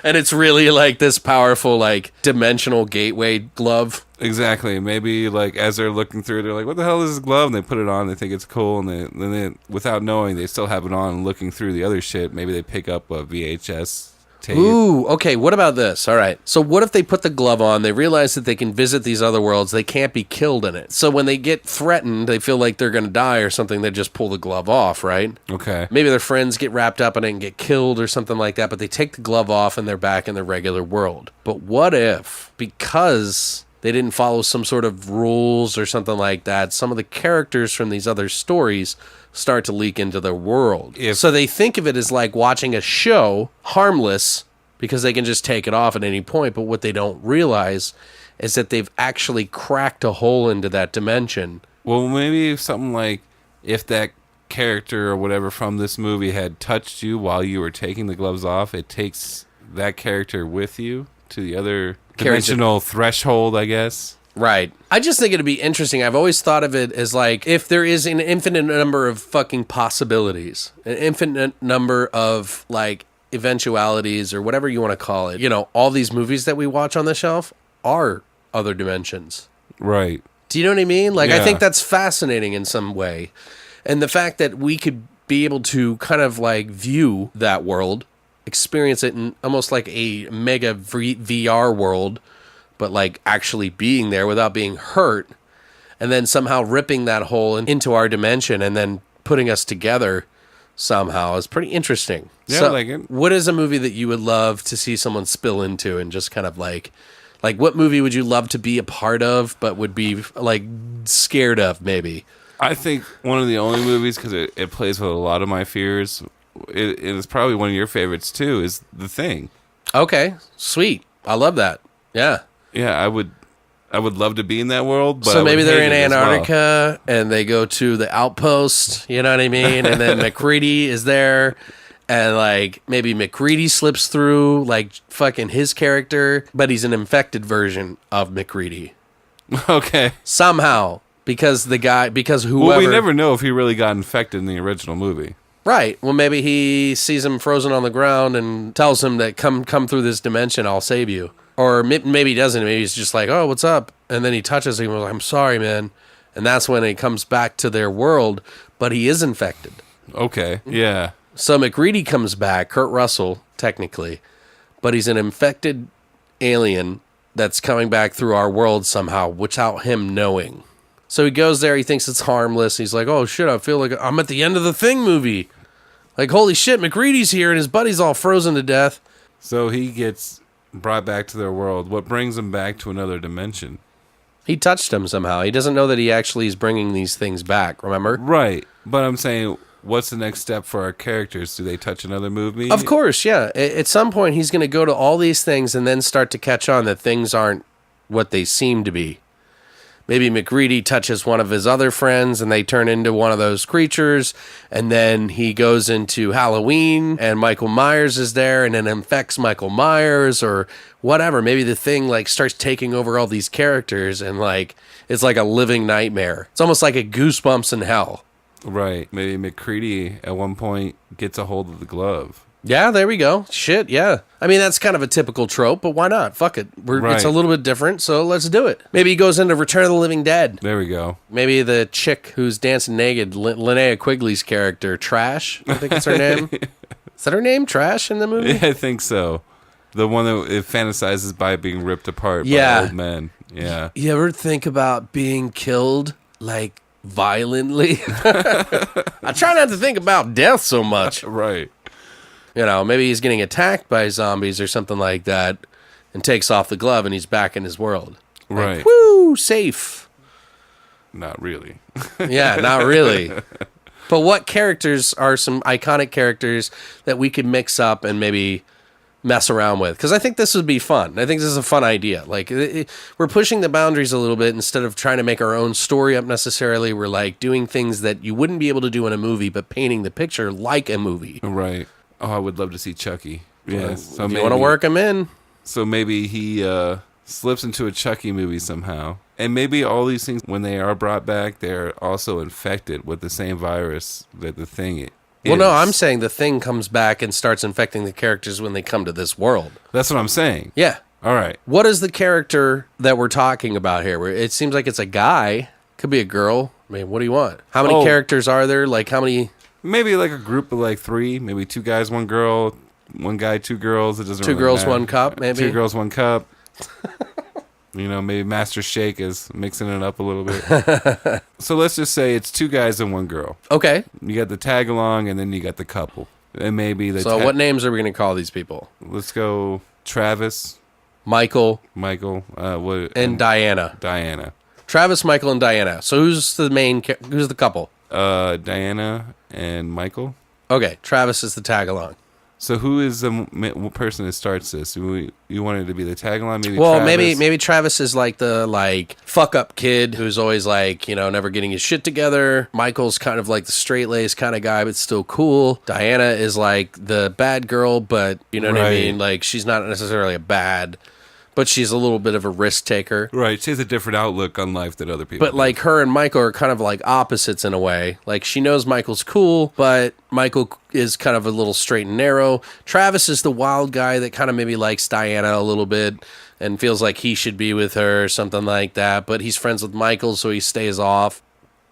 And it's really like this powerful, like, dimensional gateway glove. Exactly. Maybe like as they're looking through, they're like, "What the hell is this glove?" And they put it on. They think it's cool, and then they, without knowing, they still have it on. And looking through the other shit, maybe they pick up a VHS tape. Ooh, okay. What about this? All right. So what if they put the glove on? They realize that they can visit these other worlds. They can't be killed in it. So when they get threatened, they feel like they're going to die or something. They just pull the glove off, right? Okay. Maybe their friends get wrapped up in it and get killed or something like that. But they take the glove off and they're back in the regular world. But what if, because they didn't follow some sort of rules or something like that, some of the characters from these other stories start to leak into their world. So they think of it as like watching a show, harmless, because they can just take it off at any point. But what they don't realize is that they've actually cracked a hole into that dimension. Well, maybe something like if that character or whatever from this movie had touched you while you were taking the gloves off, it takes that character with you to the other dimensional threshold, I guess. Right. I just think it'd be interesting. I've always thought of it as like, if there is an infinite number of fucking possibilities, an infinite number of like eventualities or whatever you want to call it, you know, all these movies that we watch on the shelf are other dimensions. Right. Do you know what I mean? Like, Yeah. I think that's fascinating in some way. And the fact that we could be able to kind of like view that world, experience it in almost like a mega VR world, but like actually being there without being hurt, and then somehow ripping that hole into our dimension and then putting us together somehow is pretty interesting. Yeah, so I like it. What is a movie that you would love to see someone spill into and just kind of like what movie would you love to be a part of but would be like scared of maybe? I think one of the only movies, because it plays with a lot of my fears, it is probably one of your favorites too, is The Thing. Okay, sweet. I love that. Yeah. Yeah, I would love to be in that world. But so maybe they're in in Antarctica and they go to the outpost, you know what I mean? And then McCready is there. And, like, maybe McCready slips through, like, fucking his character, but he's an infected version of McCready. Okay. Somehow. Because whoever... Well, we never know if he really got infected in the original movie. Right. Well, maybe he sees him frozen on the ground and tells him that come through this dimension, I'll save you. Or maybe he doesn't. Maybe he's just like, oh, what's up? And then he touches him and goes, I'm sorry, man. And that's when he comes back to their world, but he is infected. Okay. Yeah. So McCready comes back, Kurt Russell, technically, but he's an infected alien that's coming back through our world somehow without him knowing. So he goes there, he thinks it's harmless. He's like, oh shit, I feel like I'm at the end of the Thing movie. Like, holy shit, McCready's here and his buddy's all frozen to death. So he gets brought back to their world. What brings him back to another dimension? He touched him somehow. He doesn't know that he actually is bringing these things back, remember? Right. But I'm saying, what's the next step for our characters? Do they touch another movie? Of course, yeah. At some point, he's going to go to all these things and then start to catch on that things aren't what they seem to be. Maybe McCready touches one of his other friends and they turn into one of those creatures. And then he goes into Halloween and Michael Myers is there and then infects Michael Myers or whatever. Maybe the Thing like starts taking over all these characters and like it's like a living nightmare. It's almost like a Goosebumps in hell. Right. Maybe McCready at one point gets a hold of the glove. Yeah, there we go. Shit, yeah. I mean, that's kind of a typical trope, but why not? Fuck it. It's a little bit different, so let's do it. Maybe he goes into Return of the Living Dead. There we go. Maybe the chick who's dancing naked, Linnea Quigley's character, Trash, I think it's her name. Is that her name, Trash, in the movie? Yeah, I think so. The one that it fantasizes by being ripped apart by old men. Yeah. You ever think about being killed, like, violently? I try not to think about death so much. Right. You know, maybe he's getting attacked by zombies or something like that and takes off the glove and he's back in his world. Right. Like, woo, safe. Not really. Yeah, not really. But what characters are some iconic characters that we could mix up and maybe mess around with? Because I think this would be fun. I think this is a fun idea. Like, we're pushing the boundaries a little bit instead of trying to make our own story up necessarily. We're like doing things that you wouldn't be able to do in a movie, but painting the picture like a movie. Right. Oh, I would love to see Chucky. Yeah, so if you want to work him in. So maybe he slips into a Chucky movie somehow. And maybe all these things, when they are brought back, they're also infected with the same virus that the Thing is. Well, no, I'm saying the Thing comes back and starts infecting the characters when they come to this world. That's what I'm saying. Yeah. All right. What is the character that we're talking about here? It seems like it's a guy. Could be a girl. I mean, what do you want? How many characters are there? Like, how many... Maybe like a group of like 3, maybe 2 guys, 1 girl, 1 guy, 2 girls. It doesn't. 2 really girls, matter. 1 cup. Maybe 2 girls, 1 cup. You know, maybe Master Shake is mixing it up a little bit. So let's just say it's 2 guys and 1 girl. Okay. You got the tag along, and then you got the couple, and maybe the. So what names are we going to call these people? Let's go Travis, Michael, what? and Diana. Diana. Travis, Michael, and Diana. So who's the couple? Diana and Michael. Okay, Travis is the tag along. So who is the person that starts this? You wanted to be the tag along? Maybe. Well, Travis? maybe Travis is like the fuck up kid who's always like, you know, never getting his shit together. Michael's kind of like the straight laced kind of guy, but still cool. Diana is like the bad girl, but you know what I mean? Like she's not necessarily a bad, but she's a little bit of a risk taker. Right. She has a different outlook on life than other people. But like her and Michael are kind of like opposites in a way. Like she knows Michael's cool, but Michael is kind of a little straight and narrow. Travis is the wild guy that kind of maybe likes Diana a little bit and feels like he should be with her or something like that. But he's friends with Michael, so he stays off.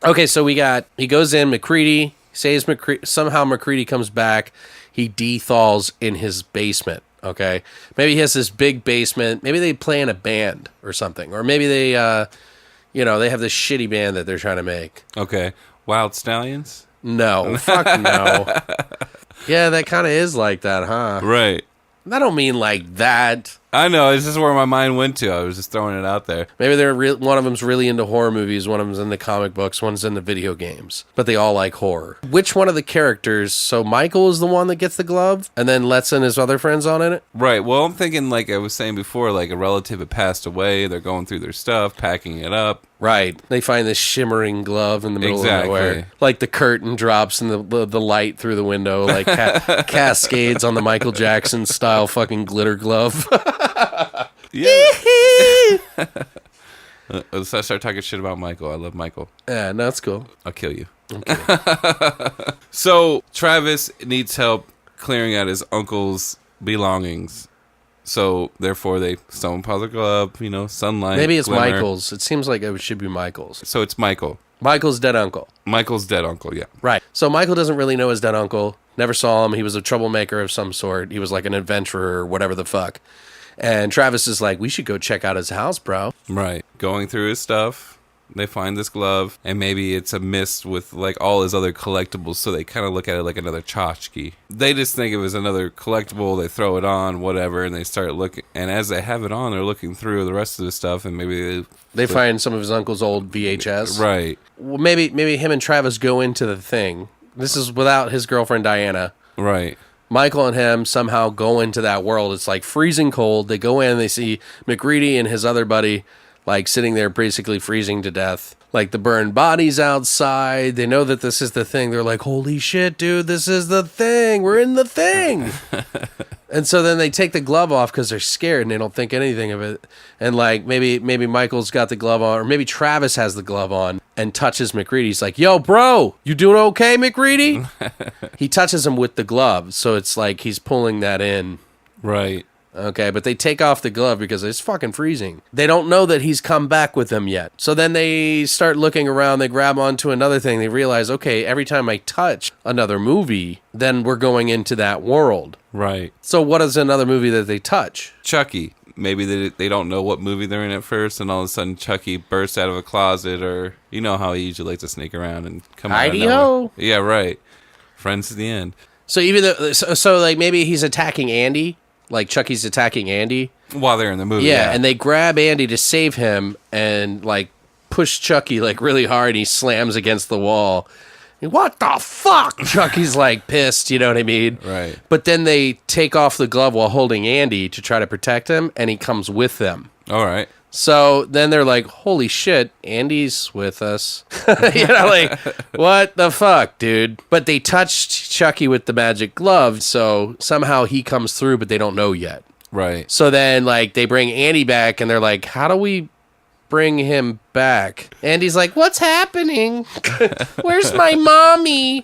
Okay, so he goes in, McCready, somehow McCready comes back. He dethaws in his basement. Okay, maybe he has this big basement. Maybe they play in a band or something, or maybe they, they have this shitty band that they're trying to make. Okay, Wild Stallions. No, fuck no. Yeah, that kind of is like that, huh? Right. I don't mean like that. I know, it's just where my mind went to. I was just throwing it out there. Maybe one of them's really into horror movies, one of them's in the comic books, one's in the video games, but they all like horror. Which one of the characters, so Michael is the one that gets the glove and then lets in his other friends on it? Right, well, I'm thinking, like I was saying before, like a relative had passed away, they're going through their stuff, packing it up. Right. They find this shimmering glove in the middle of nowhere. Like the curtain drops and the light through the window, like cascades on the Michael Jackson style fucking glitter glove. Yeah. So I start talking shit about Michael. I love Michael. Yeah, no, that's cool. I'll kill you. Okay. So Travis needs help clearing out his uncle's belongings. So therefore they stumble upon the glove, sunlight. Maybe it's glimmer. Michael's. It seems like it should be Michael's. So it's Michael. Michael's dead uncle. Michael's dead uncle, yeah. Right. So Michael doesn't really know his dead uncle. Never saw him. He was a troublemaker of some sort. He was like an adventurer or whatever the fuck. And Travis is like, we should go check out his house, bro. Right. Going through his stuff, they find this glove, and maybe it's a mist with like all his other collectibles, so they kind of look at it like another tchotchke. They just think it was another collectible, they throw it on, whatever, and they start looking, and as they have it on, they're looking through the rest of the stuff, and maybe they find some of his uncle's old VHS. Right. Well, maybe him and Travis go into the thing. This is without his girlfriend, Diana. Right. Michael and him somehow go into that world. It's like freezing cold. They go in, they see McReady and his other buddy like sitting there basically freezing to death. Like the burned bodies outside. They know that this is the thing. They're like, holy shit, dude, this is the thing. We're in the thing. And so then they take the glove off because they're scared and they don't think anything of it. And like maybe Michael's got the glove on, or maybe Travis has the glove on and touches McReady. He's like, yo, bro, you doing okay, McReady? He touches him with the glove. So it's like he's pulling that in. Right. Okay, but they take off the glove because it's fucking freezing. They don't know that he's come back with them yet. So then they start looking around, they grab onto another thing, they realize, okay, every time I touch another movie, then we're going into that world. Right. So what is another movie that they touch? Chucky. Maybe they don't know what movie they're in at first, and all of a sudden Chucky bursts out of a closet, or you know how he usually likes to sneak around and come out of nowhere. Hi-de-ho. Yeah, right. Friends to the end. So even though, so like maybe he's attacking Andy, like Chucky's attacking Andy. While they're in the movie, Yeah, and they grab Andy to save him and like push Chucky like really hard, and he slams against the wall. What the fuck? Chucky's like pissed, you know what I mean? Right. But then they take off the glove while holding Andy to try to protect him, and he comes with them. All right. So then they're like, holy shit, Andy's with us. Like, what the fuck, dude? But they touched Chucky with the magic glove, so somehow he comes through, but they don't know yet. Right. So then, like, they bring Andy back, and they're like, how do we bring him back? Andy's like, what's happening? Where's my mommy?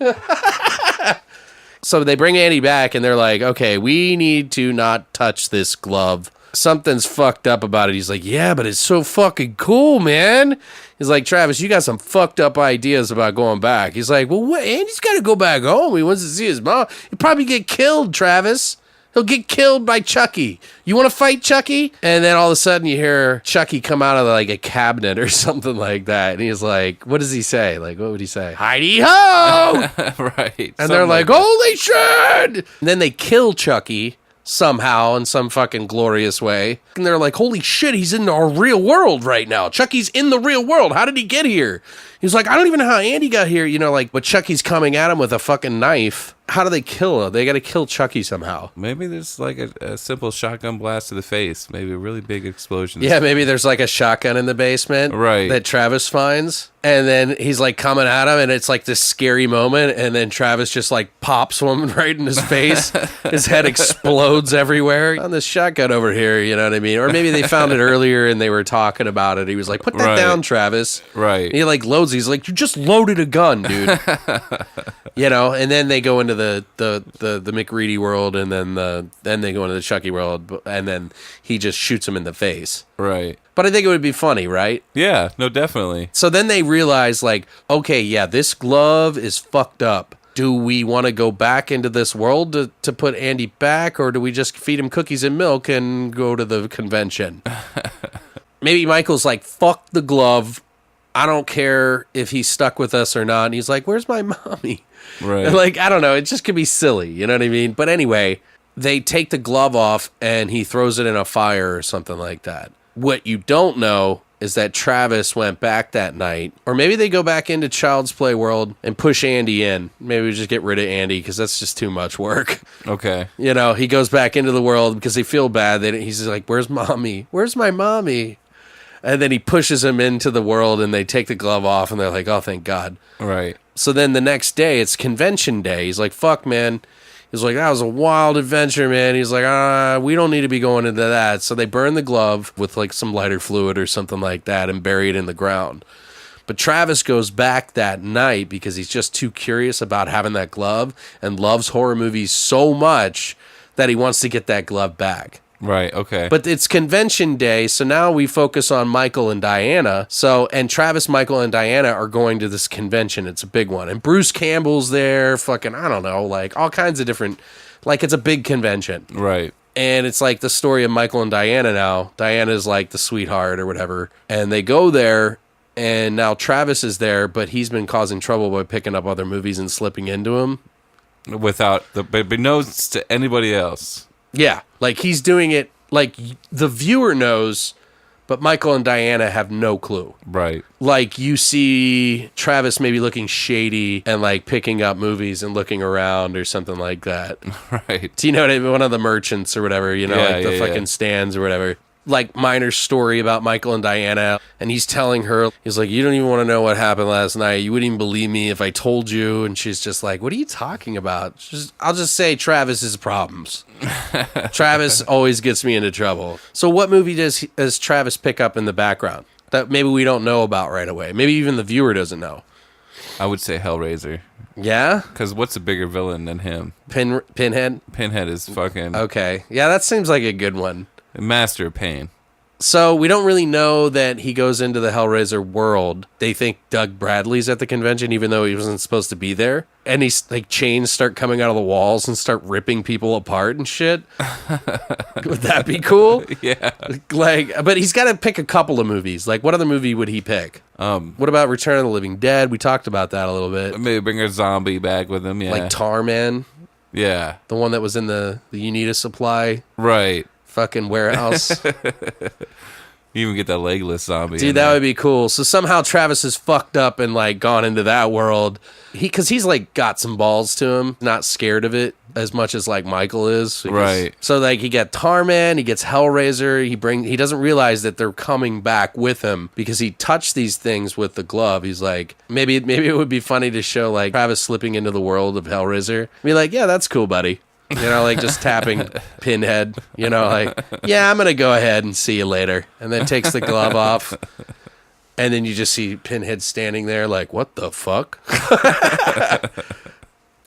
So they bring Andy back, and they're like, okay, we need to not touch this glove. Something's fucked up about it. He's like, yeah, but it's so fucking cool, man. He's like, Travis, you got some fucked up ideas about going back. He's like, well, what? Andy's got to go back home. He wants to see his mom. He'll probably get killed, Travis. He'll get killed by Chucky. You want to fight Chucky? And then all of a sudden you hear Chucky come out of like a cabinet or something like that. And he's like, what does he say? Like, what would he say? Hi-de-ho! Right. And they're like, holy shit! And then they kill Chucky somehow in some fucking glorious way. And they're like, holy shit, he's in our real world right now. Chucky's in the real world. How did he get here? He's like, I don't even know how Andy got here. But Chucky's coming at him with a fucking knife. How do they kill him? They got to kill Chucky somehow. Maybe there's like a simple shotgun blast to the face. Maybe a really big explosion. Yeah, maybe there's like a shotgun in the basement. Right. That Travis finds. And then he's like coming at him, and it's like this scary moment. And then Travis just like pops one right in his face. His head explodes everywhere. On this shotgun over here, you know what I mean? Or maybe they found it earlier and they were talking about it. He was like, put that down, Travis. Right. And he like loads. He's like, you just loaded a gun, dude. And then they go into the McReady world, and then they go into the Chucky world, and then he just shoots him in the face. Right. But I think it would be funny, right? Yeah, no, definitely. So then they realize, like, okay, yeah, this glove is fucked up. Do we want to go back into this world to put Andy back, or do we just feed him cookies and milk and go to the convention? Maybe Michael's like, fuck the glove. I don't care if he's stuck with us or not. And he's like, where's my mommy? Right. And like, I don't know. It just could be silly. You know what I mean? But anyway, they take the glove off and he throws it in a fire or something like that. What you don't know is that Travis went back that night, or maybe they go back into Child's Play world and push Andy in. Maybe we just get rid of Andy because that's just too much work. Okay. You know, he goes back into the world because they feel bad. He's just like, where's mommy? Where's my mommy? And then he pushes him into the world and they take the glove off and they're like, oh, thank God. Right. So then the next day, it's convention day. He's like, fuck, man. He's like, that was a wild adventure, man. He's like, we don't need to be going into that. So they burn the glove with like some lighter fluid or something like that and bury it in the ground. But Travis goes back that night because he's just too curious about having that glove and loves horror movies so much that he wants to get that glove back. Right, okay. But it's convention day, so now we focus on Michael and Diana. And Travis, Michael, and Diana are going to this convention. It's a big one. And Bruce Campbell's there, fucking, I don't know, like all kinds of different, like it's a big convention. Right. And it's like the story of Michael and Diana now. Diana's like the sweetheart or whatever. And they go there, and now Travis is there, but he's been causing trouble by picking up other movies and slipping into them. Without but knows to anybody else. Yeah, like he's doing it, like the viewer knows, but Michael and Diana have no clue. Right. Like you see Travis maybe looking shady and like picking up movies and looking around or something like that. Right. Do you know what I mean? One of the merchants or whatever, you know, Yeah, like the yeah, fucking stands or whatever. Like Miner's story about Michael and Diana, and he's telling her, he's like, you don't even want to know what happened last night. You wouldn't even believe me if I told you. And she's just like, what are you talking about? I'll just say Travis's problems. Travis always gets me into trouble. So what movie does Travis pick up in the background that maybe we don't know about right away? Maybe even the viewer doesn't know. I would say Hellraiser. Yeah? Because what's a bigger villain than him? Pinhead? Pinhead is fucking... Okay. Yeah, that seems like a good one. Master of pain. So we don't really know that he goes into the Hellraiser world. They think Doug Bradley's at the convention, even though he wasn't supposed to be there. And he's like chains start coming out of the walls and start ripping people apart and shit. Would that be cool? Yeah. Like, but he's got to pick a couple of movies. Like, what other movie would he pick? What about Return of the Living Dead? We talked about that a little bit. Maybe bring a zombie back with him. Yeah. Like Tarman. Yeah. The one that was in the You Need a Supply. Right. Fucking warehouse. You even get that legless zombie. Dude, that would be cool. So somehow Travis is fucked up and like gone into that world. Because he's like got some balls to him, not scared of it as much as like Michael is. Right. So like he got Tarman, he gets Hellraiser. He doesn't realize that they're coming back with him because he touched these things with the glove. He's like, maybe it would be funny to show like Travis slipping into the world of Hellraiser. Be like, yeah, that's cool, buddy. You know, like just tapping Pinhead, you know, like, yeah, I'm going to go ahead and see you later. And then takes the glove off. And then you just see Pinhead standing there like, what the fuck?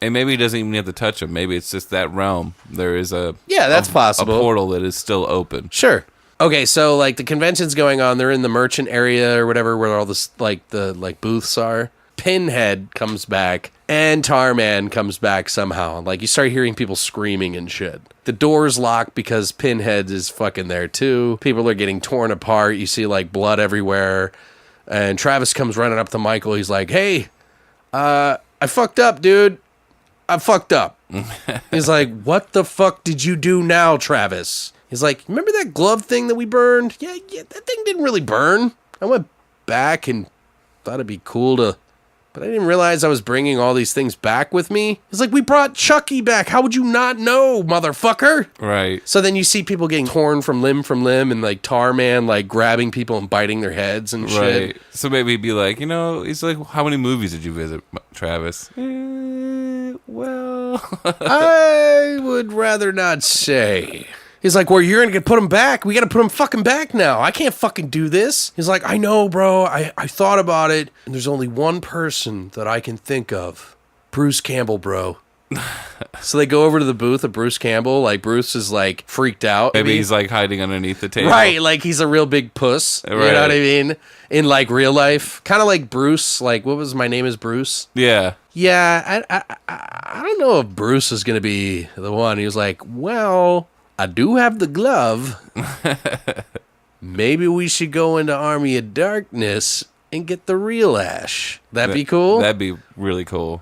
And maybe he doesn't even have to touch him. Maybe it's just that realm. There is that's possible. A portal that is still open. Sure. Okay, so like the convention's going on. They're in the merchant area or whatever where all this like the like booths are. Pinhead comes back and Tarman comes back somehow. Like you start hearing people screaming and shit. The door's locked because Pinhead is fucking there too. People are getting torn apart. You see like blood everywhere. And Travis comes running up to Michael. He's like, hey, I fucked up, dude. I fucked up. He's like, what the fuck did you do now, Travis? He's like, remember that glove thing that we burned? Yeah, that thing didn't really burn. I went back and thought it'd be cool to... But I didn't realize I was bringing all these things back with me. He's like, we brought Chucky back. How would you not know, motherfucker? Right. So then you see people getting torn from limb and like Tarman like grabbing people and biting their heads and shit. Right. So maybe he'd be like, you know, he's like, how many movies did you visit, Travis? Well, I would rather not say. He's like, well, you're going to put him back. We got to put him fucking back now. I can't fucking do this. He's like, I know, bro. I thought about it. And there's only one person that I can think of. Bruce Campbell, bro. So they go over to the booth of Bruce Campbell. Like, Bruce is, like, freaked out. Maybe he's, like, hiding underneath the table. Right, like he's a real big puss. Right. You know what I mean? In, like, real life. Kind of like Bruce. Like, what was My Name is Bruce? Yeah. Yeah, I don't know if Bruce is going to be the one. He was like, well... I do have the glove. Maybe we should go into Army of Darkness and get the real Ash. That'd be cool? That'd be really cool.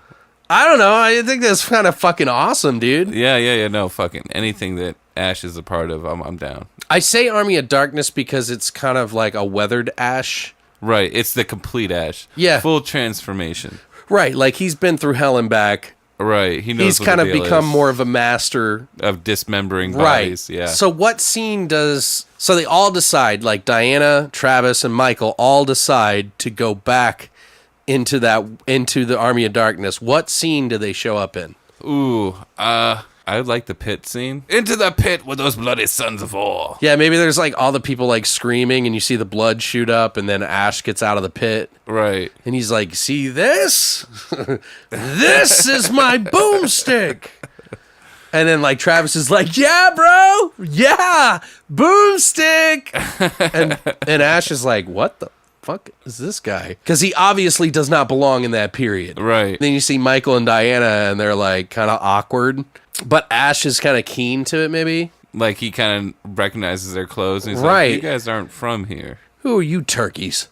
I don't know. I think that's kind of fucking awesome, dude. Yeah. No, fucking anything that Ash is a part of, I'm down. I say Army of Darkness because it's kind of like a weathered Ash. Right. It's the complete Ash. Yeah. Full transformation. Right. Like he's been through hell and back. Right. He knows He's what kind the of deal become is more of a master. of dismembering bodies. Right. Yeah. So what scene does... So they all decide, like Diana, Travis, and Michael all decide to go back into the Army of Darkness. What scene do they show up in? Ooh, I would like the pit scene. Into the pit with those bloody sons of war. Yeah, maybe there's like all the people like screaming and you see the blood shoot up and then Ash gets out of the pit. Right. And he's like, see this? This is my boomstick. And then like Travis is like, yeah, bro. Yeah, boomstick. And Ash is like, what the fuck is this guy? Because he obviously does not belong in that period. Right. Then you see Michael and Diana and they're like kind of awkward. But Ash is kind of keen to it, maybe. Like he kind of recognizes their clothes and he's Right. like, you guys aren't from here. Who are you turkeys?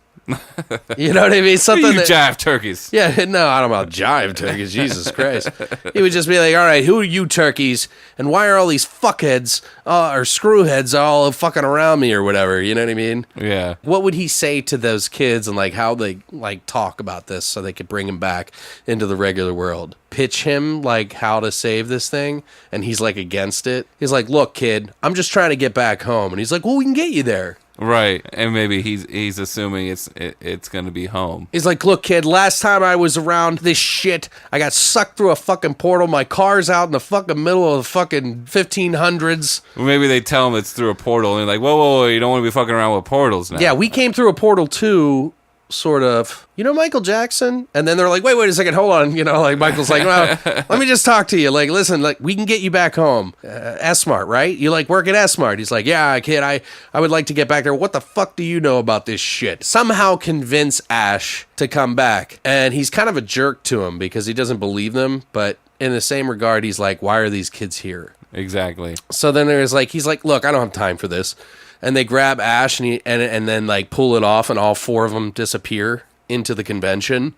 You know what I mean? Something You that, jive turkeys. yeah, no, I don't know about jive turkeys. Jesus Christ. He would just be like, all right, who are you turkeys? And why are all these fuckheads or screwheads all fucking around me or whatever? You know what I mean? Yeah. What would he say to those kids and like how they like talk about this so they could bring him back into the regular world? Pitch him like how to save this thing and he's like against it. He's like, look, kid, I'm just trying to get back home. And he's like, well, we can get you there. Right. And maybe he's assuming it's going to be home. He's like, look, kid, last time I was around this shit, I got sucked through a fucking portal. My car's out in the fucking middle of the fucking 1500s. Or maybe they tell him it's through a portal and they're like, whoa, you don't want to be fucking around with portals now. Yeah, we came through a portal too, sort of. You know Michael Jackson? And then they're like, wait a second, hold on. You know, like Michael's like, well, let me just talk to you. Like, listen, like we can get you back home. S-Mart, right? You like work at S-Mart. He's like, yeah, kid, I would like to get back there. What the fuck do you know about this shit? Somehow convince Ash to come back. And he's kind of a jerk to him because he doesn't believe them. But in the same regard, he's like, why are these kids here? Exactly. So then he's like, look, I don't have time for this. And they grab Ash and then like pull it off and all four of them disappear into the convention.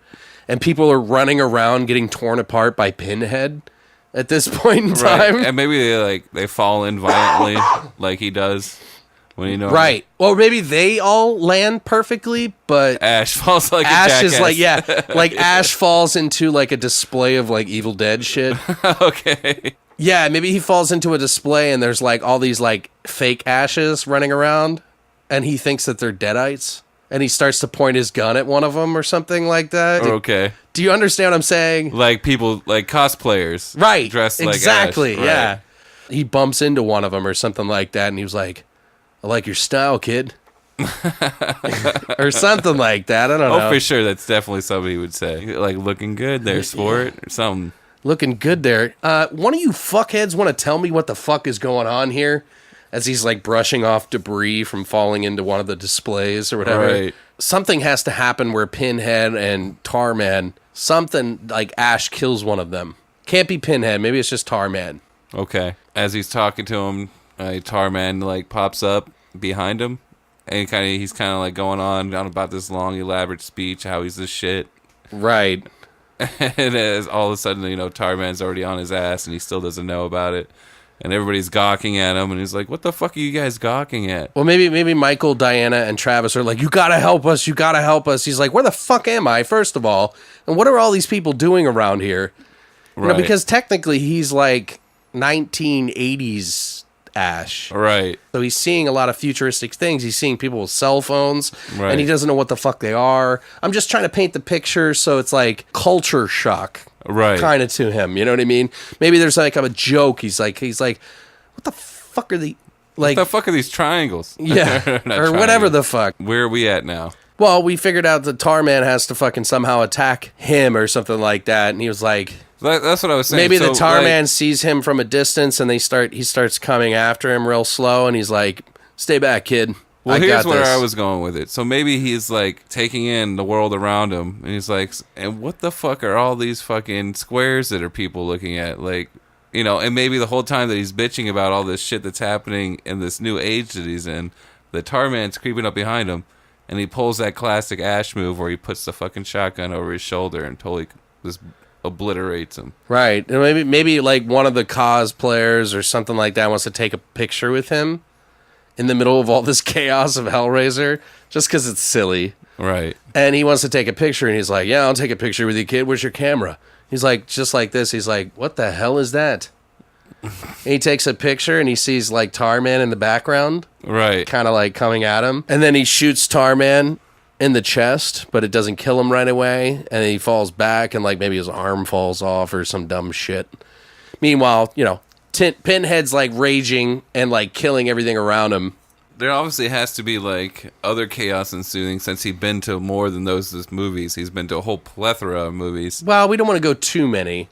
And people are running around getting torn apart by Pinhead at this point in time. Right. And maybe they fall in violently like he does when you know. Right. Well, maybe they all land perfectly, but Ash falls like Ash a jackass. is like, yeah, like Ash falls into like a display of like Evil Dead shit. Okay. Yeah, maybe he falls into a display and there's like all these like fake ashes running around and he thinks that they're deadites and he starts to point his gun at one of them or something like that. Okay. Do you understand what I'm saying? Like people, like cosplayers. Right. Dressed like exactly, Ash. Right. yeah. He bumps into one of them or something like that and he was like, I like your style, kid. Or something like that. I don't know. Oh, for sure. That's definitely something he would say. Like, looking good there, sport, or something. Looking good there. One of you fuckheads want to tell me what the fuck is going on here? As he's like brushing off debris from falling into one of the displays or whatever. Right. Something has to happen where Pinhead and Tarman, something like Ash kills one of them. Can't be Pinhead. Maybe it's just Tarman. Okay. As he's talking to him, Tarman like pops up behind him, and he's kind of like going on about this long, elaborate speech, how he's this shit. Right. And as all of a sudden, Tarman's already on his ass, and he still doesn't know about it. And everybody's gawking at him, and he's like, what the fuck are you guys gawking at? Well, maybe Michael, Diana, and Travis are like, you gotta help us, you gotta help us. He's like, where the fuck am I, first of all? And what are all these people doing around here? You know, because technically he's like 1980s Ash. Right. So he's seeing a lot of futuristic things. He's seeing people with cell phones, right, and he doesn't know what the fuck they are. I'm just trying to paint the picture so it's like culture shock. Right. Kind of to him, you know what I mean? Maybe there's like a joke. He's like, what the fuck are the like? What the fuck are these triangles? Yeah, or whatever the fuck. Where are we at now? Well, we figured out that Tarman has to fucking somehow attack him or something like that, and he was like, that's what I was saying. maybe the Tarman sees him from a distance, and he starts coming after him real slow, and he's like, "Stay back, kid." Well, here's where I was going with it. So maybe he's like taking in the world around him, and he's like, and what the fuck are all these fucking squares that are people looking at? Like, and maybe the whole time that he's bitching about all this shit that's happening in this new age that he's in, the Tarman's creeping up behind him, and he pulls that classic Ash move where he puts the fucking shotgun over his shoulder and totally just obliterates him. Right. And maybe like one of the cosplayers or something like that wants to take a picture with him in the middle of all this chaos of Hellraiser, just because it's silly. Right. And he wants to take a picture, and he's like, yeah, I'll take a picture with you, kid. Where's your camera? He's like, just like this. He's like, what the hell is that? And he takes a picture, and he sees like Tarman in the background. Right. Kind of like coming at him. And then he shoots Tarman in the chest, but it doesn't kill him right away. And he falls back, and like maybe his arm falls off or some dumb shit. Meanwhile, Pinhead's like raging and like killing everything around him. There obviously has to be like other chaos ensuing since he's been to more than those movies. He's been to a whole plethora of movies. Well, we don't want to go too many.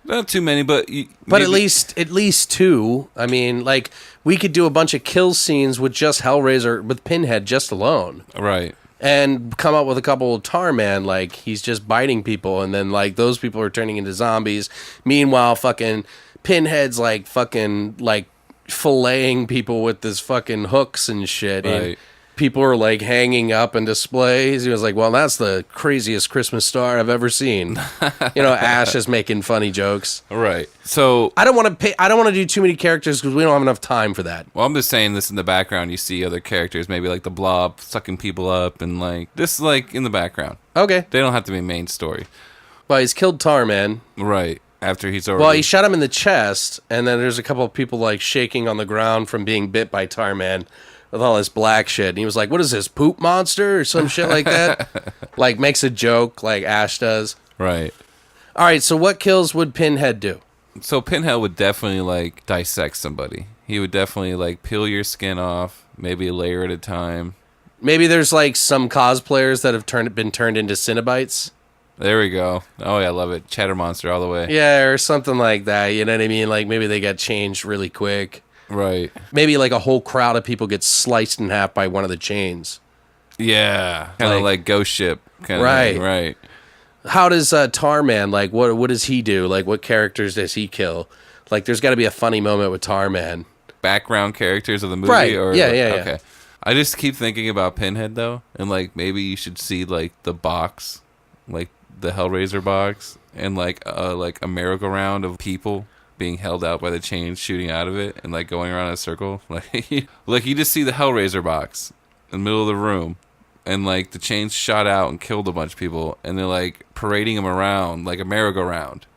Not too many, but at least two. I mean, like we could do a bunch of kill scenes with just Hellraiser with Pinhead just alone. Right. And come up with a couple of Tarman, like he's just biting people, and then like those people are turning into zombies. Meanwhile, fucking Pinhead's like fucking like filleting people with this fucking hooks and shit. Right. And people are like hanging up in displays. He was like, well, that's the craziest Christmas star I've ever seen. Ash is making funny jokes. Right. So I don't want to do too many characters because we don't have enough time for that. Well, I'm just saying this in the background. You see other characters, maybe like the Blob sucking people up, and like this, like in the background. Okay. They don't have to be main story. Well, he's killed Tarman. Right. After he's already... Well, he shot him in the chest, and then there's a couple of people like shaking on the ground from being bit by Tarman with all this black shit. And he was like, what is this, poop monster or some shit like that? Like makes a joke like Ash does. Right. All right, so what kills would Pinhead do? So Pinhead would definitely like dissect somebody. He would definitely like peel your skin off, maybe a layer at a time. Maybe there's like some cosplayers that have been turned into Cenobites. There we go. Oh yeah, I love it. Cheddar Monster all the way. Yeah, or something like that. You know what I mean? Like maybe they got changed really quick. Right. Maybe like a whole crowd of people get sliced in half by one of the chains. Yeah. Kind of like Ghost Ship. Kind of right. Thing. Right. How does Tarman, like, what does he do? Like, what characters does he kill? Like, there's got to be a funny moment with Tarman. Background characters of the movie? Right. Or, yeah. Okay. I just keep thinking about Pinhead, though. And, like, maybe you should see, like, the box. Like, the Hellraiser box. And, like a merry-go-round of people being held out by the chains shooting out of it. And, like, going around in a circle. Like, you just see the Hellraiser box in the middle of the room. And, like, the chains shot out and killed a bunch of people. And they're, like, parading them around like a merry-go-round.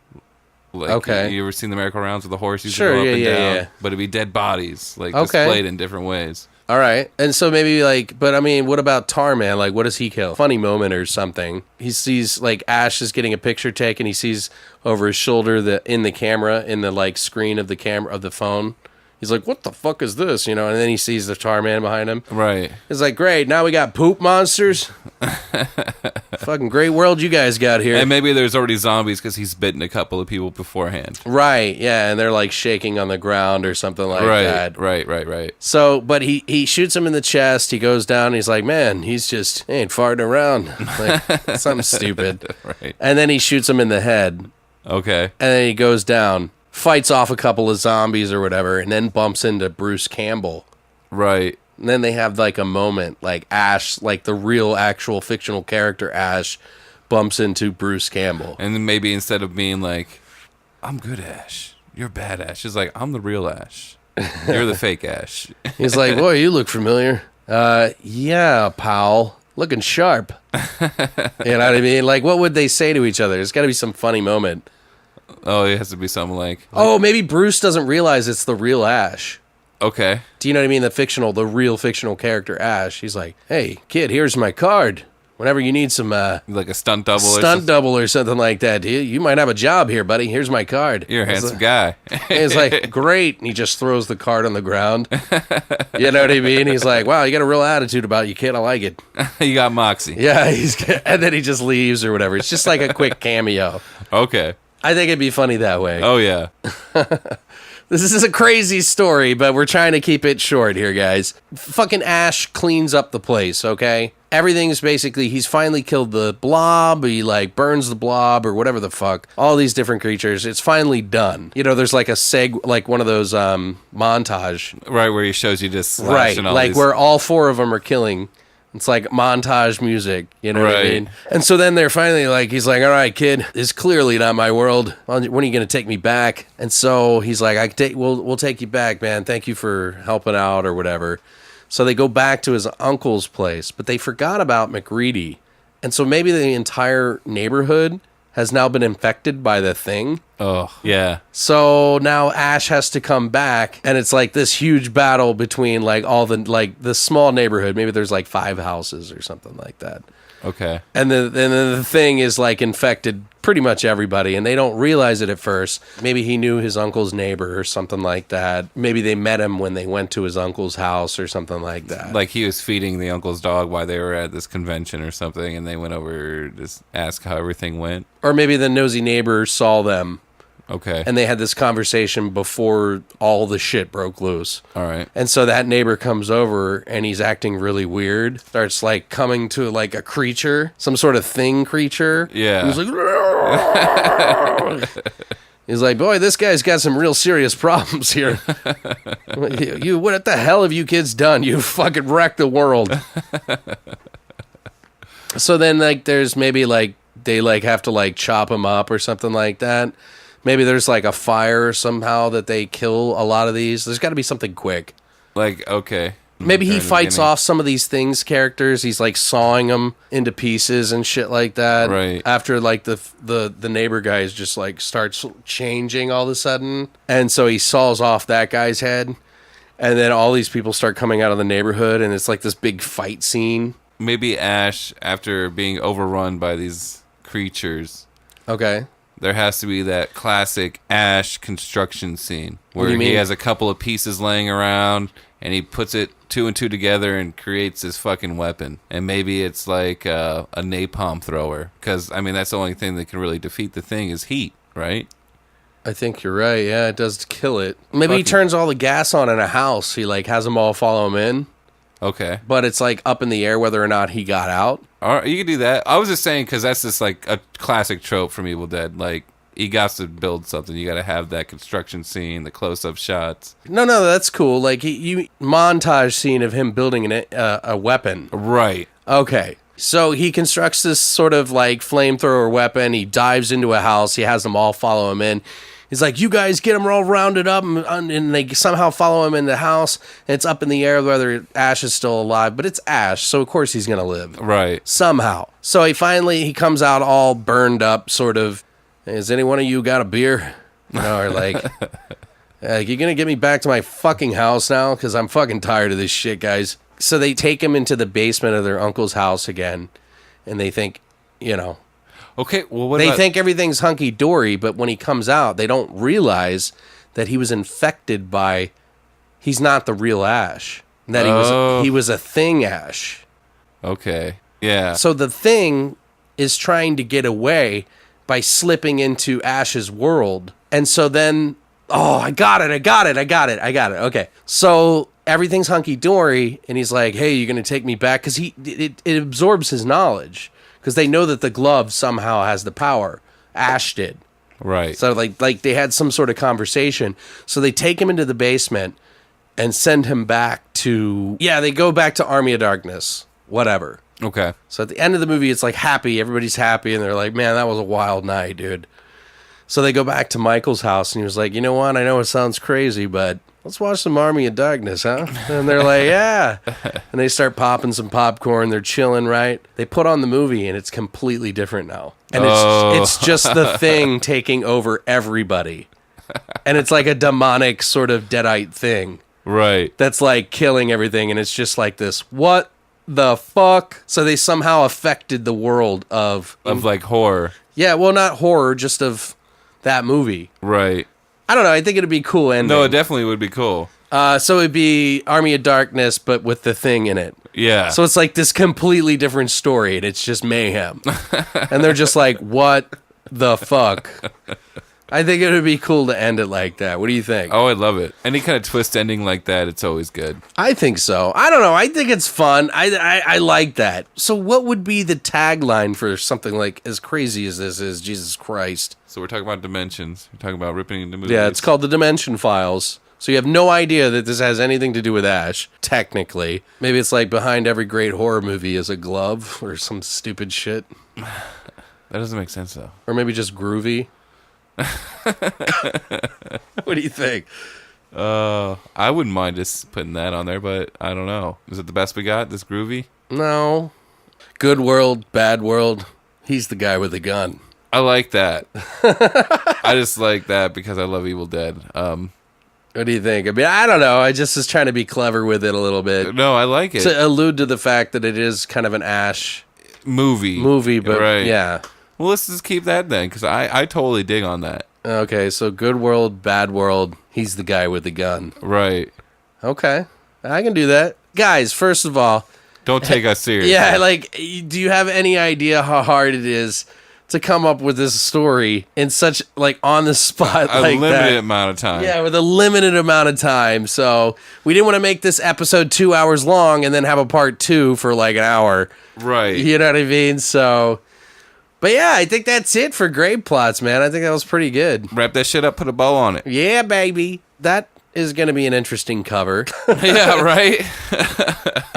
Like, okay. You ever seen the merry-go-rounds with the horses? Sure, go up yeah, and yeah, down? yeah. But it'd be dead bodies, like, okay. displayed in different ways. All right. And so maybe, like, but I mean, what about Tarman? Like, what does he kill? Funny moment or something. He sees, like, Ash is getting a picture taken. He sees over his shoulder in the camera, in the, like, screen of the camera, of the phone. He's like, what the fuck is this? And then he sees the Tarman behind him. Right. He's like, great, now we got poop monsters. Fucking great world you guys got here. And maybe there's already zombies because he's bitten a couple of people beforehand. Right, yeah, and they're like shaking on the ground or something like that. Right. So, but he shoots him in the chest. He goes down. And he's like, man, he ain't farting around. Like, something stupid. Right. And then he shoots him in the head. Okay. And then he goes down, fights off a couple of zombies or whatever, and then bumps into Bruce Campbell. Right. And then they have like a moment, like Ash, like the real actual fictional character Ash bumps into Bruce Campbell. And then maybe instead of being like, I'm good Ash, you're bad Ash, it's like, I'm the real Ash. You're the fake Ash. He's like, boy, you look familiar. Yeah, pal. Looking sharp. You know what I mean? Like, what would they say to each other? There's got to be some funny moment. Oh, it has to be something like... Oh, maybe Bruce doesn't realize it's the real Ash. Okay. Do you know what I mean? The real fictional character Ash. He's like, hey, kid, here's my card. Whenever you need some... like a stunt double or something like that. You might have a job here, buddy. Here's my card. You're a handsome guy. He's like, great. And he just throws the card on the ground. You know what I mean? He's like, wow, you got a real attitude about you, kid. I like it. You got moxie. Yeah, and then he just leaves or whatever. It's just like a quick cameo. Okay. I think it'd be funny that way. Oh, yeah. This is a crazy story, but we're trying to keep it short here, guys. Fucking Ash cleans up the place, okay? Everything's basically, he's finally killed the blob, he like burns the blob or whatever the fuck. All these different creatures, it's finally done. There's like like one of those montage. Right, where he shows you just slashing right, all like these... where all four of them are killing It's like montage music, you know what I Right. mean? And so then they're finally like, he's like, all right, kid, it's clearly not my world. When are you going to take me back? And so he's like, we'll take you back, man. Thank you for helping out or whatever. So they go back to his uncle's place, but they forgot about McReady. And so maybe the entire neighborhood has now been infected by the thing. Oh, yeah. So now Ash has to come back, and it's like this huge battle between like all the small neighborhood. Maybe there's like 5 houses or something like that. Okay. And then the thing is like infected pretty much everybody, and they don't realize it at first. Maybe he knew his uncle's neighbor or something like that. Maybe they met him when they went to his uncle's house or something like that. Like he was feeding the uncle's dog while they were at this convention or something, and they went over to ask how everything went. Or maybe the nosy neighbor saw them. Okay. And they had this conversation before all the shit broke loose. All right. And so that neighbor comes over and he's acting really weird. Starts like coming to like a creature, some sort of thing creature. Yeah. He's like, he's like, boy, this guy's got some real serious problems here. What the hell have you kids done? You fucking wrecked the world. So then like there's maybe like they like have to like chop him up or something like that. Maybe there's like a fire somehow that they kill a lot of these. There's got to be something quick. Like, okay. Maybe he During the fights beginning. off some of these things characters. He's like sawing them into pieces and shit like that. Right. After like the neighbor guys just like starts changing all of a sudden. And so he saws off that guy's head. And then all these people start coming out of the neighborhood and it's like this big fight scene. Maybe Ash, after being overrun by these creatures, Okay. there has to be that classic Ash construction scene What do where you he mean? has a couple of pieces laying around and he puts it 2 and 2 together and creates this fucking weapon. And maybe it's like a napalm thrower, because I mean that's the only thing that can really defeat the thing is heat, right? I think you're right. Yeah, it does kill it. Maybe he Fucking- turns all the gas on in a house. He like has them all follow him in, Okay. but it's like up in the air whether or not he got out. All right, you can do that. I was just saying because that's just like a classic trope from Evil Dead. Like, you got to build something. You got to have that construction scene, the close-up shots. No, that's cool. Like you montage scene of him building a weapon. Right. Okay. So he constructs this sort of like flamethrower weapon. He dives into a house. He has them all follow him in. He's like, you guys get them all rounded up, and they somehow follow him in the house. And it's up in the air whether Ash is still alive, but it's Ash, so of course he's going to live. Right. Somehow. So he comes out all burned up, sort of, has any one of you got a beer? You know, or like, you going to get me back to my fucking house now? Because I'm fucking tired of this shit, guys. So they take him into the basement of their uncle's house again, and they think, you know, Okay, well, what they about... think everything's hunky-dory, but when he comes out, they don't realize that he was infected by, he's not the real Ash. That he was a thing Ash. Okay, yeah. So the thing is trying to get away by slipping into Ash's world. And so then, I got it. Okay. So everything's hunky-dory, and he's like, hey, you're going to take me back? Because it absorbs his knowledge. Because they know that the glove somehow has the power. Ash did. Right. So like they had some sort of conversation. So they take him into the basement and send him back to... Yeah, they go back to Army of Darkness. Whatever. Okay. So at the end of the movie, it's like happy. Everybody's happy. And they're like, man, that was a wild night, dude. So they go back to Michael's house. And he was like, you know what? I know it sounds crazy, but let's watch some Army of Darkness, huh? And they're like, yeah. And they start popping some popcorn. They're chilling, right? They put on the movie, and it's completely different now. And it's just the thing taking over everybody. And it's like a demonic sort of deadite thing. Right. That's like killing everything. And it's just like this, what the fuck? So they somehow affected the world of like horror. Yeah, well, not horror, just of that movie. Right. I don't know. I think it'd be a cool ending. No, it definitely would be cool. So it'd be Army of Darkness, but with the thing in it. Yeah. So it's like this completely different story, and it's just mayhem. And they're just like, what the fuck? I think it would be cool to end it like that. What do you think? Oh, I love it. Any kind of twist ending like that, it's always good. I think so. I don't know. I think it's fun. I like that. So what would be the tagline for something like as crazy as this is? Jesus Christ. So we're talking about dimensions. We're talking about ripping into movies. Yeah, it's called The Dimension Files. So you have no idea that this has anything to do with Ash, technically. Maybe it's like behind every great horror movie is a glove or some stupid shit. That doesn't make sense, though. Or maybe just groovy. What do you think? I wouldn't mind just putting that on there, but I don't know. Is it the best we got, this groovy? No. Good world, bad world. He's the guy with the gun. I like that. I just like that because I love Evil Dead. What do you think? I mean, I don't know. I just was trying to be clever with it a little bit. No, I like it. To allude to the fact that it is kind of an Ash movie, but right. Yeah. Well, let's just keep that then, because I totally dig on that. Okay, so good world, bad world. He's the guy with the gun. Right. Okay, I can do that. Guys, first of all, don't take us seriously. Yeah, like, do you have any idea how hard it is to come up with this story in such, like, on the spot a like limited that? amount of time. Yeah, with a limited amount of time. So we didn't want to make this episode 2 hours long and then have a part 2 for like an hour. Right. You know what I mean? So, but yeah, I think that's it for grave plots, man. I think that was pretty good. Wrap that shit up, put a bow on it. Yeah, baby. That is going to be an interesting cover. Yeah, right?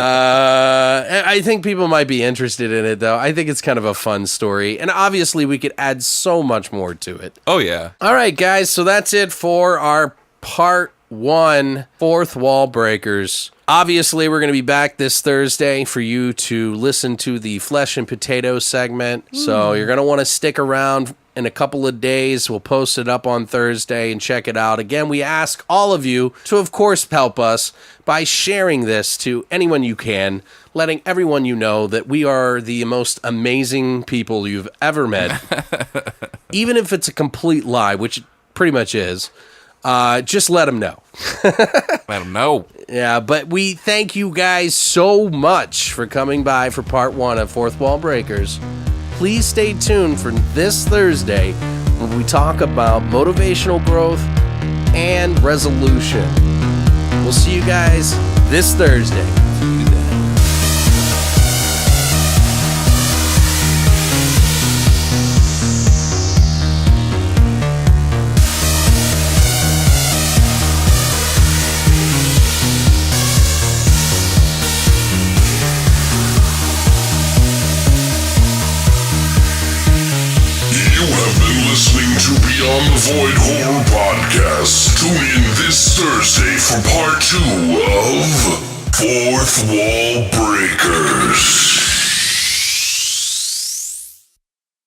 I think people might be interested in it, though. I think it's kind of a fun story. And obviously, we could add so much more to it. Oh, yeah. All right, guys. So that's it for our part 1, Fourth Wall Breakers. Obviously, we're going to be back this Thursday for you to listen to the Flesh and Potato segment. So you're going to want to stick around in a couple of days. We'll post it up on Thursday and check it out. Again, we ask all of you to, of course, help us by sharing this to anyone you can, letting everyone you know that we are the most amazing people you've ever met. Even if it's a complete lie, which it pretty much is, just let them know. Let them know. Yeah, but we thank you guys so much for coming by for part 1 of Fourth Wall Breakers. Please stay tuned for this Thursday when we talk about motivational growth and resolution. We'll see you guys this Thursday. Listening to Beyond the Void Horror Podcast. Tune in this Thursday for part 2 of Fourth Wall Breakers.